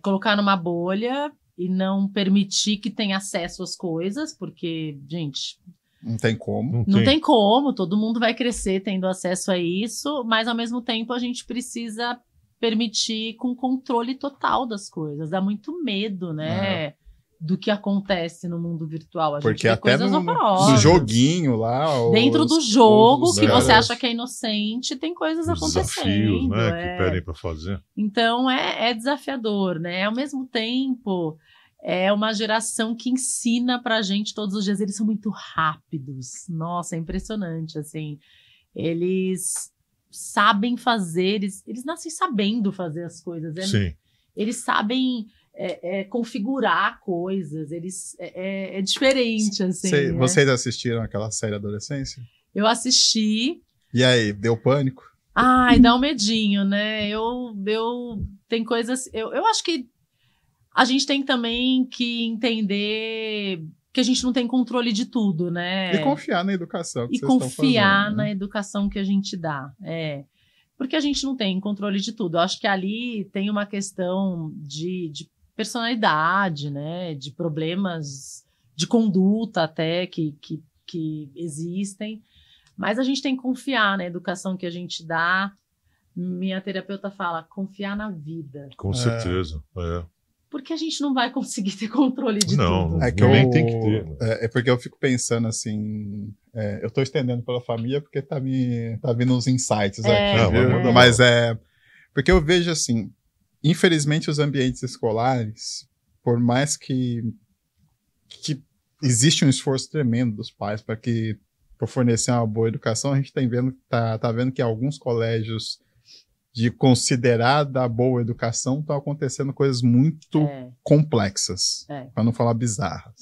colocar numa bolha e não permitir que tenha acesso às coisas, porque, gente... Não tem como. Não tem como, todo mundo vai crescer tendo acesso a isso, mas ao mesmo tempo a gente precisa permitir com controle total das coisas. Dá muito medo, né? Do que acontece no mundo virtual. A gente porque vê até coisas horrorosas. no joguinho lá... Dentro do jogo, que você acha que é inocente, tem coisas acontecendo. Desafios, né, que pedem para fazer. Então, é desafiador, né? Ao mesmo tempo, é uma geração que ensina pra gente todos os dias. Eles são muito rápidos. Nossa, é impressionante, assim. Eles sabem fazer, eles nascem sabendo fazer as coisas. Sim. Eles sabem... configurar coisas, é diferente, assim. Vocês assistiram aquela série Adolescência? Eu assisti. E aí, deu pânico? Ai, dá um medinho, né? Tem coisas... Eu acho que a gente tem também que entender que a gente não tem controle de tudo, né? E confiar na educação que vocês estão fazendo. E confiar na educação que a gente dá, porque a gente não tem controle de tudo. Eu acho que ali tem uma questão de personalidade, né? De problemas de conduta até que existem. Mas a gente tem que confiar na educação que a gente dá. Minha terapeuta fala, confiar na vida. Com certeza, Porque a gente não vai conseguir ter controle de não, tudo. Não, É que nem tem que ter. Né? É porque eu fico pensando assim, eu tô estendendo pela família porque tá vindo uns insights aqui, viu? Mas porque eu vejo assim, infelizmente os ambientes escolares, por mais que existe um esforço tremendo dos pais para fornecer uma boa educação, a gente tá vendo que alguns colégios de considerada boa educação estão acontecendo coisas muito complexas, para não falar bizarras.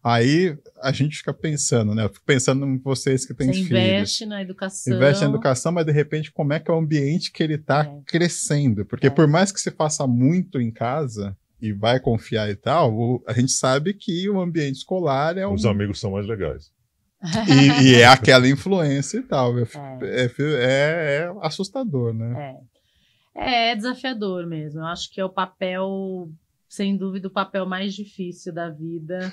Aí a gente fica pensando, né? Eu fico pensando em vocês que têm filhos. Investe na educação. Investe na educação, mas de repente como é que é o ambiente que ele está crescendo? Porque por mais que se faça muito em casa e vai confiar e tal, a gente sabe que o ambiente escolar é Os amigos são mais legais. E é aquela influência e tal. É assustador, né? É desafiador mesmo. Eu acho que é o papel, sem dúvida, o papel mais difícil da vida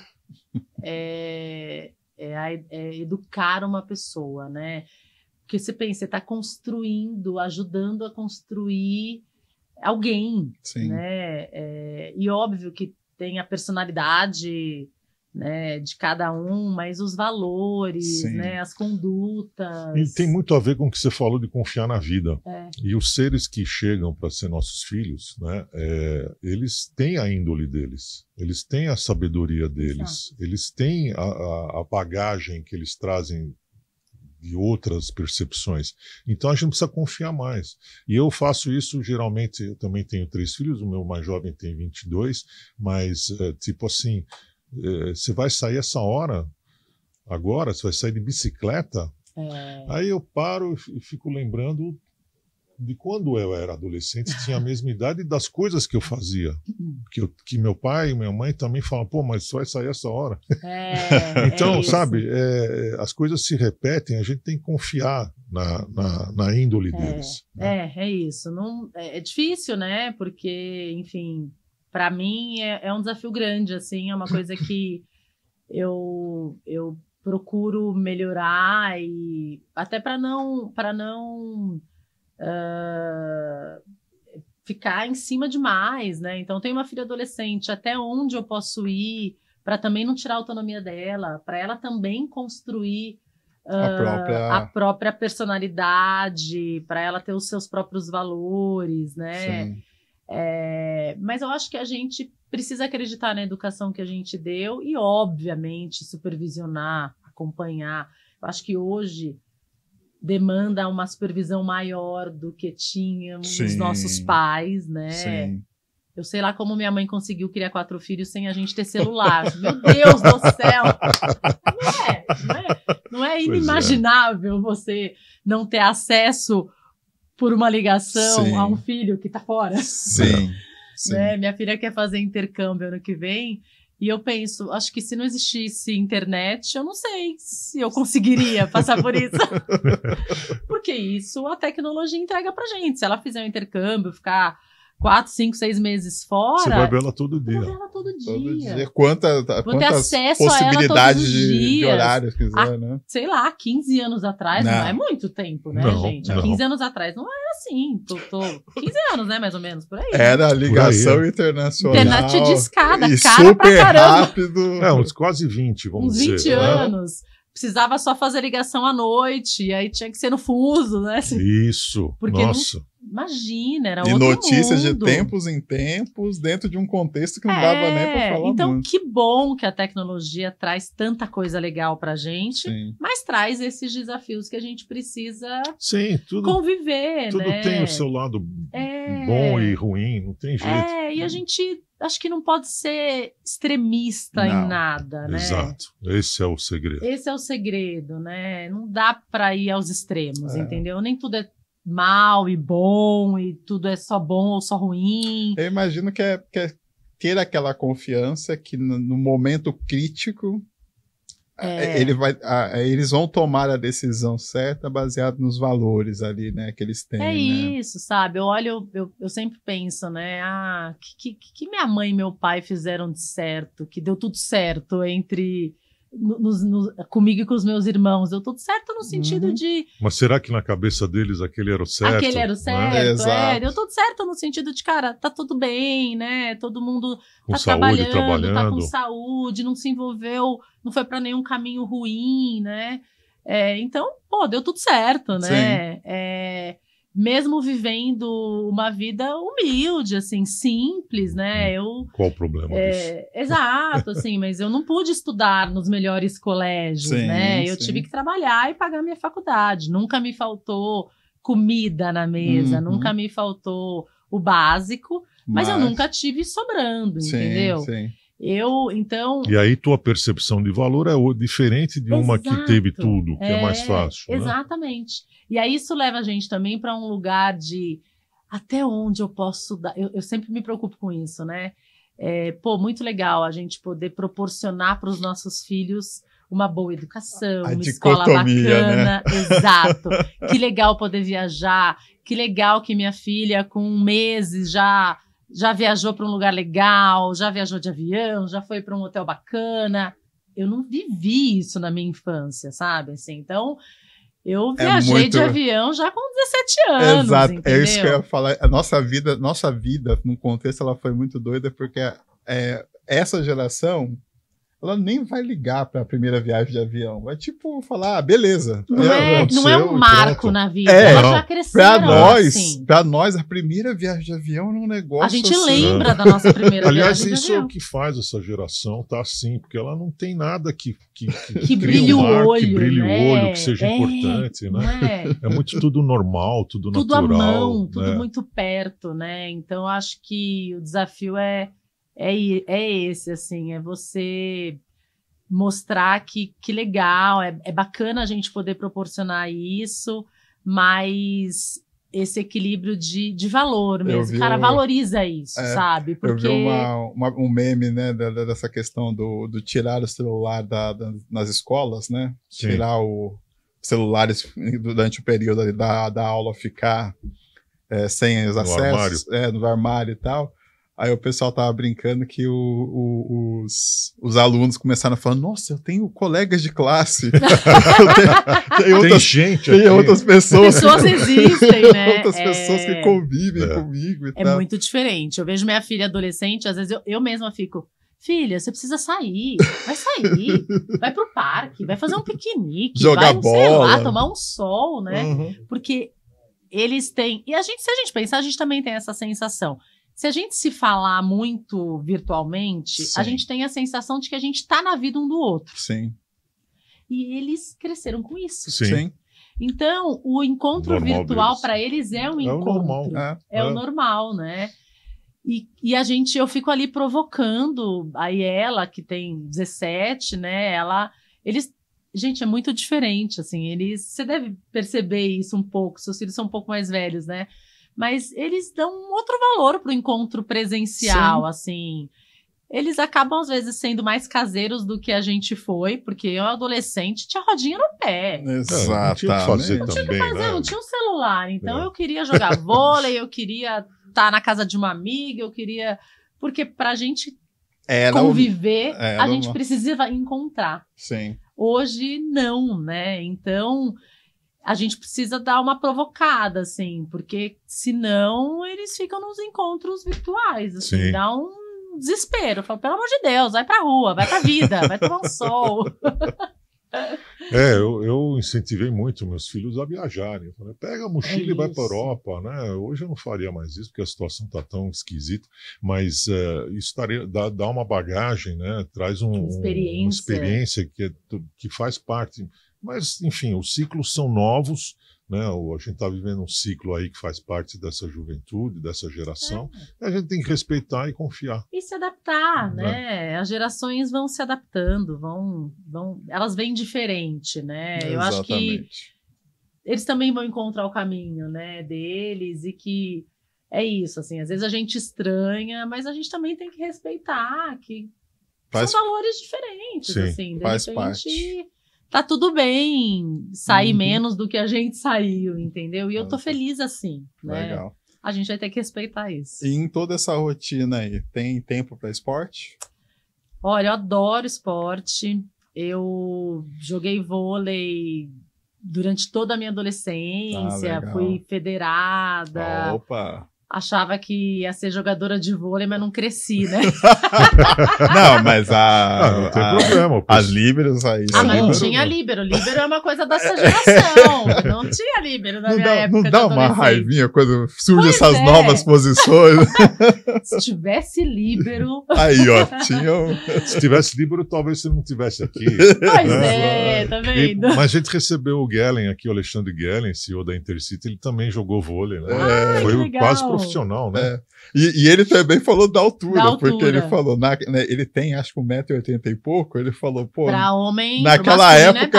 é educar uma pessoa, né? Porque você pensa, você está construindo, ajudando a construir alguém, Sim. Né? E óbvio que tem a personalidade, né, de cada um, mas os valores, né, as condutas. E tem muito a ver com o que você falou de confiar na vida. E os seres que chegam para ser nossos filhos, né, eles têm a índole deles, eles têm a sabedoria deles, eles têm a bagagem que eles trazem de outras percepções. Então a gente precisa confiar mais. E eu faço isso geralmente, eu também tenho 3 filhos, o meu mais jovem tem 22, mas tipo assim, você vai sair essa hora, agora, você vai sair de bicicleta, aí eu paro e fico lembrando de quando eu era adolescente, tinha a mesma idade das coisas que eu fazia. Que meu pai e minha mãe também falam, pô, mas você vai sair essa hora. Então, sabe, as coisas se repetem, a gente tem que confiar na índole deles. Né? É isso. Não, é difícil, né? Porque, enfim, para mim é um desafio grande, assim, é uma coisa que eu procuro melhorar e até para não ficar em cima demais, né? Então, tenho uma filha adolescente, até onde eu posso ir para também não tirar a autonomia dela, para ela também construir a própria personalidade, para ela ter os seus próprios valores, né? Sim. Mas eu acho que a gente precisa acreditar na educação que a gente deu e, obviamente, supervisionar, acompanhar. Eu acho que hoje demanda uma supervisão maior do que tínhamos os nossos pais, né? Sim. Eu sei lá como minha mãe conseguiu criar 4 filhos sem a gente ter celular. Meu Deus do céu! Não é inimaginável você não ter acesso por uma ligação a um filho que está fora. Sim. Né? Minha filha quer fazer intercâmbio ano que vem e eu penso, acho que se não existisse internet, eu não sei se eu conseguiria passar por isso. Porque isso a tecnologia entrega pra gente. Se ela fizer um intercâmbio, ficar 4, 5, 6 meses fora... Você vai ver ela todo dia. Vou ver ela todo dia. Quantas possibilidades de horários quiser, né? Sei lá, 15 anos atrás não é muito tempo, né, gente? Há 15 anos atrás não era assim. 15 anos, né, mais ou menos, por aí. Era ligação internacional. Internet de escada, e cara super pra caramba. rápido. Uns quase 20, vamos dizer. Uns 20 anos. Precisava só fazer ligação à noite, e aí tinha que ser no fuso, né? Isso, nossa. Imagina, era e outro notícias mundo. de tempos em tempos, dentro de um contexto que não dava nem para falar então, muito. Que bom que a tecnologia traz tanta coisa legal pra gente, mas traz esses desafios que a gente precisa conviver, tudo né? Tem o seu lado bom e ruim, não tem jeito. E a gente, acho que não pode ser extremista em nada, né? Exato, esse é o segredo. Esse é o segredo, né? Não dá pra ir aos extremos, entendeu? Nem tudo é mal e bom, e tudo é só bom ou só ruim. Eu imagino que é ter aquela confiança que no momento crítico eles vão tomar a decisão certa baseado nos valores ali, né, que eles têm. Isso, sabe? Eu sempre penso, né? Que minha mãe e meu pai fizeram de certo, que deu tudo certo entre comigo e com os meus irmãos. Deu tudo certo no sentido de... Mas será que na cabeça deles aquele era o certo? Aquele era o certo, Né? deu tudo certo no sentido de, cara, tá tudo bem, né? Todo mundo Com tá saúde, tá com saúde, não se envolveu, não foi para nenhum caminho ruim, né? Então, pô, deu tudo certo, né? Mesmo vivendo uma vida humilde, assim, simples, né? Qual o problema disso? Exato, assim, mas eu não pude estudar nos melhores colégios, né? Eu tive que trabalhar e pagar minha faculdade. Nunca me faltou comida na mesa, nunca me faltou o básico, mas eu nunca tive sobrando, entendeu? Sim. Então... E aí tua percepção de valor é diferente de uma que teve tudo, que é mais fácil. Exatamente. Né? E aí isso leva a gente também para um lugar de até onde eu posso dar. Eu sempre me preocupo com isso, né? Muito legal a gente poder proporcionar para os nossos filhos uma boa educação, uma escola bacana. Né? Exato. Que legal poder viajar, que legal que minha filha com meses já viajou para um lugar legal, já viajou de avião, já foi para um hotel bacana. Eu não vivi isso na minha infância, sabe? Assim, então, eu viajei de avião já com 17 anos, Exato, entendeu? É isso que eu ia falar. A nossa vida, no contexto, ela foi muito doida, porque essa geração, ela nem vai ligar para a primeira viagem de avião. Vai tipo falar, beleza. Não é um marco na vida. Elas já cresceram assim. Para nós, a primeira viagem de avião era um negócio. A gente lembra da nossa primeira Aliás, viagem. Aliás, isso é o que faz essa geração tá assim, porque ela não tem nada que brilhe o olho, que brilhe né? o olho, que seja importante, né? É muito tudo normal, tudo natural. Tudo à mão, né? tudo muito perto, né? Então, acho que o desafio é esse, assim, é você mostrar que legal, é bacana a gente poder proporcionar isso, mas esse equilíbrio de valor mesmo. O cara valoriza isso, sabe? Porque... Eu vi um meme, né, dessa questão do tirar o celular nas escolas, né? Sim. Tirar os celulares durante o período ali da aula, ficar sem os acessos, no armário e tal. Aí o pessoal tava brincando que os alunos começaram a falar, nossa, eu tenho colegas de classe. Tem outras pessoas. Pessoas existem, né? Outras pessoas que convivem comigo e tal. É muito diferente. Eu vejo minha filha adolescente, às vezes eu mesma fico, filha, você precisa sair. Vai sair. Vai pro parque, vai fazer um piquenique. Jogar vai, bola. Sei lá, tomar um sol, né? Porque eles têm... E se a gente pensar, a gente também tem essa sensação. Se a gente se falar muito virtualmente, a gente tem a sensação de que a gente está na vida um do outro. Sim. E eles cresceram com isso. Sim. Então, o encontro virtual para eles é um encontro. É o normal, né? E eu fico ali provocando a ela, que tem 17, né? Gente, é muito diferente, assim. Você deve perceber isso um pouco, seus filhos são um pouco mais velhos, né? Mas eles dão um outro valor para o encontro presencial, assim. Eles acabam, às vezes, sendo mais caseiros do que a gente foi, porque eu, adolescente, tinha rodinha no pé. Exato. Não tinha o que fazer não também, tinha o que fazer, né? Não tinha um celular. Então, eu queria jogar vôlei, eu queria estar na casa de uma amiga, eu queria... Porque pra gente conviver, a gente precisa encontrar. Sim. Hoje, não, né? Então... a gente precisa dar uma provocada, assim, porque senão eles ficam nos encontros virtuais, assim, dá um desespero. Eu falo, pelo amor de Deus, vai pra rua, vai pra vida, vai tomar um sol. Eu incentivei muito meus filhos a viajarem. Eu falei, pega a mochila e vai para a Europa, né? Hoje eu não faria mais isso, porque a situação está tão esquisita, mas isso dá uma bagagem, né? Traz uma experiência que faz parte. Mas, enfim, os ciclos são novos, né? A gente está vivendo um ciclo aí que faz parte dessa juventude, dessa geração. A gente tem que respeitar e confiar. E se adaptar, né? As gerações vão se adaptando, elas vêm diferente, né? Exatamente. Eu acho que eles também vão encontrar o caminho, né, deles, e que é isso, assim, às vezes a gente estranha, mas a gente também tem que respeitar que são valores diferentes, assim, de repente... parte. Tá tudo bem sair menos do que a gente saiu, entendeu? E eu tô feliz assim, né? Legal. A gente vai ter que respeitar isso. E em toda essa rotina aí, tem tempo para esporte? Olha, eu adoro esporte. eu joguei vôlei durante toda a minha adolescência, fui federada. Opa! Achava que ia ser jogadora de vôlei, mas não cresci, né? Não, mas não tem problema. As líberos aí... mas não tinha líbero. Líbero é uma coisa dessa geração. Não tinha líbero na minha época. Não dá uma raivinha quando surgem essas novas posições? Se tivesse líbero... Aí, ó, tinha... Se tivesse líbero, talvez você não estivesse aqui. Pois é, tá vendo? Mas a gente recebeu o Gellen aqui, o Alexandre Gellen, CEO da Intercity, ele também jogou vôlei, né? Foi quase profissional, né? E ele também falou da altura, porque ele falou, né, ele tem acho que 1,80 m e pouco, ele falou, pô, pra homem, naquela época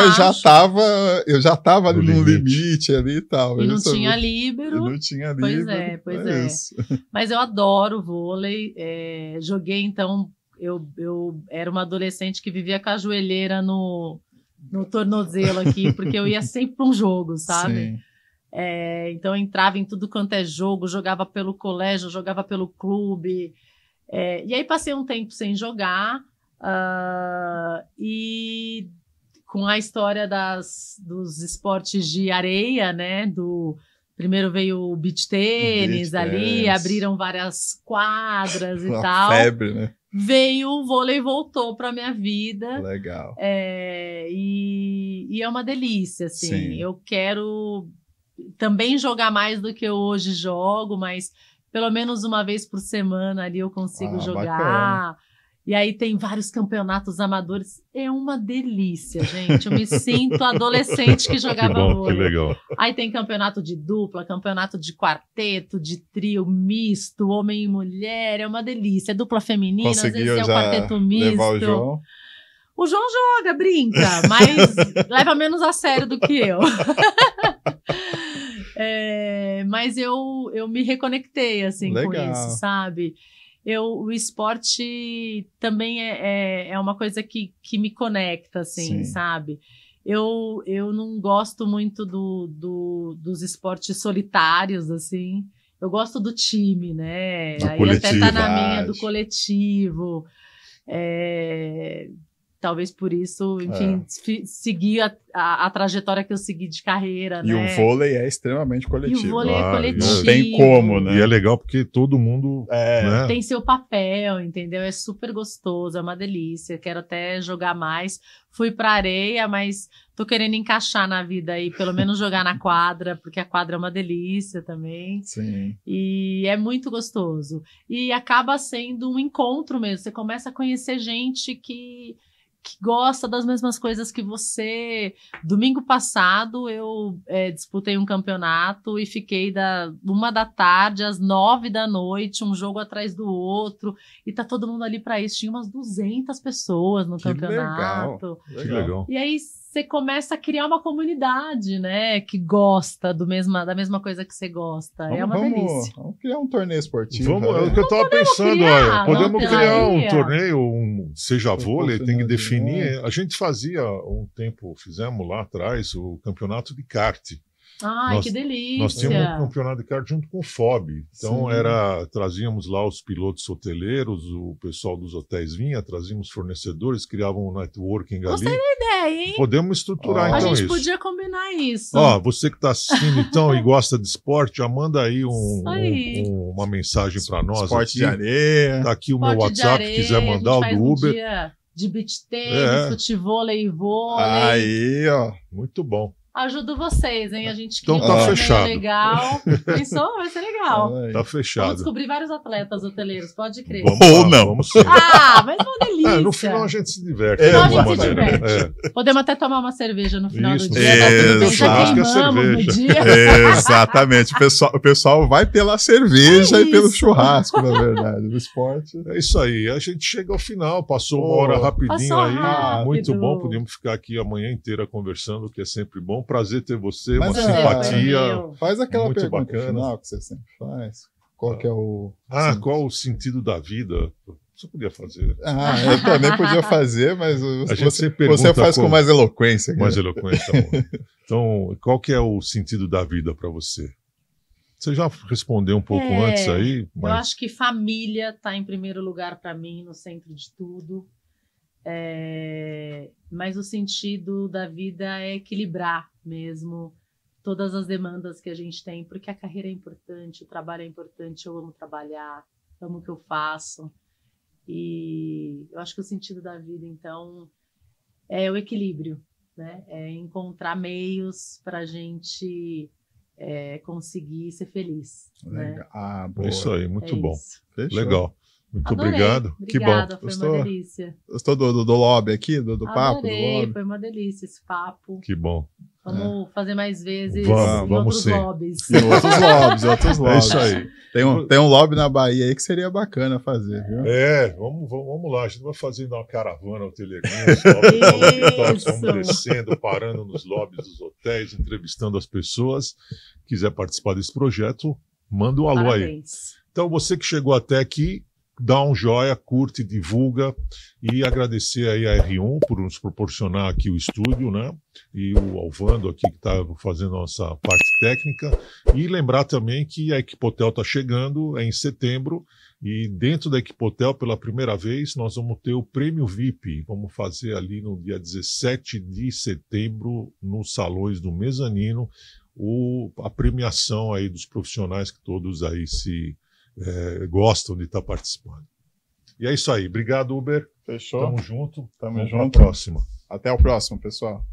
eu já tava ali no limite ali e tal. E não tinha líbero. Pois é. Mas eu adoro vôlei, joguei então, eu era uma adolescente que vivia com a joelheira no tornozelo aqui, porque eu ia sempre pra um jogo, sabe? Sim. Então eu entrava em tudo quanto é jogo, jogava pelo colégio, jogava pelo clube, e aí passei um tempo sem jogar, e com a história dos esportes de areia, né, primeiro veio o beach tênis ali, abriram várias quadras e tal. Febre, né? Veio o vôlei, voltou para minha vida. Legal. E é uma delícia, assim. Sim. Eu quero também jogar mais do que eu hoje jogo, mas pelo menos uma vez por semana ali eu consigo jogar. Bacana. E aí tem vários campeonatos amadores. É uma delícia, gente. Eu me sinto adolescente que jogava vôlei. Que legal. Aí tem campeonato de dupla, campeonato de quarteto, de trio, misto, homem e mulher. É uma delícia. Dupla feminina, conseguiu às vezes é o quarteto misto. Levar o João? O João joga, brinca, mas leva menos a sério do que eu. Mas eu me reconectei, assim, com isso, sabe? O esporte também é uma coisa que me conecta, assim, sabe? Eu não gosto muito dos esportes solitários, assim. Eu gosto do time, né? Aí até tá na minha, do coletivo. Talvez por isso, enfim, seguir a trajetória que eu segui de carreira, e né? o vôlei é extremamente coletivo. E o vôlei é coletivo. Não tem como, né? E é legal porque todo mundo né? Tem seu papel, entendeu? É super gostoso, é uma delícia. Quero até jogar mais. Fui pra areia, mas tô querendo encaixar na vida aí, pelo menos jogar na quadra, porque a quadra é uma delícia também. Sim. E é muito gostoso. E acaba sendo um encontro mesmo. Você começa a conhecer gente que gosta das mesmas coisas que você. Domingo passado eu disputei um campeonato e fiquei da 1 da tarde às 9 da noite, um jogo atrás do outro, e tá todo mundo ali para isso. Tinha umas 200 pessoas no campeonato. Que legal. E aí você começa a criar uma comunidade, né, que gosta da mesma coisa que você gosta. É uma delícia. Vamos criar um torneio esportivo. É o que eu tava pensando, olha. Podemos criar um torneio, seja vôlei, tem que definir. A gente fazia fizemos lá atrás o campeonato de kart. Ai, que delícia! Nós tínhamos um campeonato de kart junto com o FOB. Então, trazíamos lá os pilotos hoteleiros, o pessoal dos hotéis vinha, trazíamos fornecedores, criavam um networking ali. Gostei da ideia, hein? Podemos estruturar, então, isso. A gente podia combinar isso. Você que está assistindo, então, e gosta de esporte, já manda aí uma mensagem para nós. Esporte de areia. Tá aqui o meu WhatsApp, se quiser mandar, o do Uber. De beach tênis, futevôlei e vôlei. Aí, ó. Muito bom. Ajudo vocês, hein? A gente então tá fechado. Legal. Pensou? Vai ser legal. Tá fechado. Vamos descobrir vários atletas hoteleiros, pode crer. Ou não. Vamos ser. Mas uma delícia. No final a gente se diverte. Podemos até tomar uma cerveja no final do dia. Exatamente. O pessoal vai pela cerveja e pelo churrasco, na verdade. No esporte. É isso aí. A gente chega ao final. Passou uma hora rapidinho aí. Rápido. Muito bom. Podíamos ficar aqui a manhã inteira conversando, que é sempre bom. Prazer ter você, uma simpatia. Faz aquela muito pergunta bacana. final que você sempre faz. Qual que é o... qual o sentido da vida? Você podia fazer. Eu também podia fazer, mas você faz com mais eloquência. Mais eloquência, tá bom. Então, qual que é o sentido da vida para você? Você já respondeu um pouco antes aí. Mas... Eu acho que família está em primeiro lugar para mim, no centro de tudo. Mas o sentido da vida é equilibrar mesmo todas as demandas que a gente tem, porque a carreira é importante, o trabalho é importante, eu amo trabalhar, amo o que eu faço. E eu acho que o sentido da vida, então, é o equilíbrio, né? É encontrar meios para a gente conseguir ser feliz. Né? Ah, boa. Isso aí, muito bom. Fechou. Legal. Muito Adorei. obrigado. Que bom. Foi uma delícia. Gostou do lobby aqui, do papo? Do lobby? Foi uma delícia esse papo. Que bom. Vamos fazer mais vezes vamos em outros sim. lobbies. Em outros lobbies. É isso aí. Tem um lobby na Bahia aí que seria bacana fazer, viu? Vamos lá. A gente vai fazendo uma caravana hoteleirinha, os lobbies, vamos descendo, parando nos lobbies dos hotéis, entrevistando as pessoas. Quiser participar desse projeto, manda um alô aí. Então, você que chegou até aqui, dá um joia, curte, divulga, e agradecer aí a R1 por nos proporcionar aqui o estúdio, né? E o Alvando aqui que está fazendo a nossa parte técnica. E lembrar também que a Equipotel está chegando, em setembro, e dentro da Equipotel, pela primeira vez, nós vamos ter o Prêmio VIP. Vamos fazer ali no dia 17 de setembro, nos salões do Mezanino, a premiação aí dos profissionais que todos aí gostam de estar participando. E é isso aí. Obrigado, Uber. Fechou. Tamo junto. Tamo junto. Até a próxima. Até o próximo, pessoal.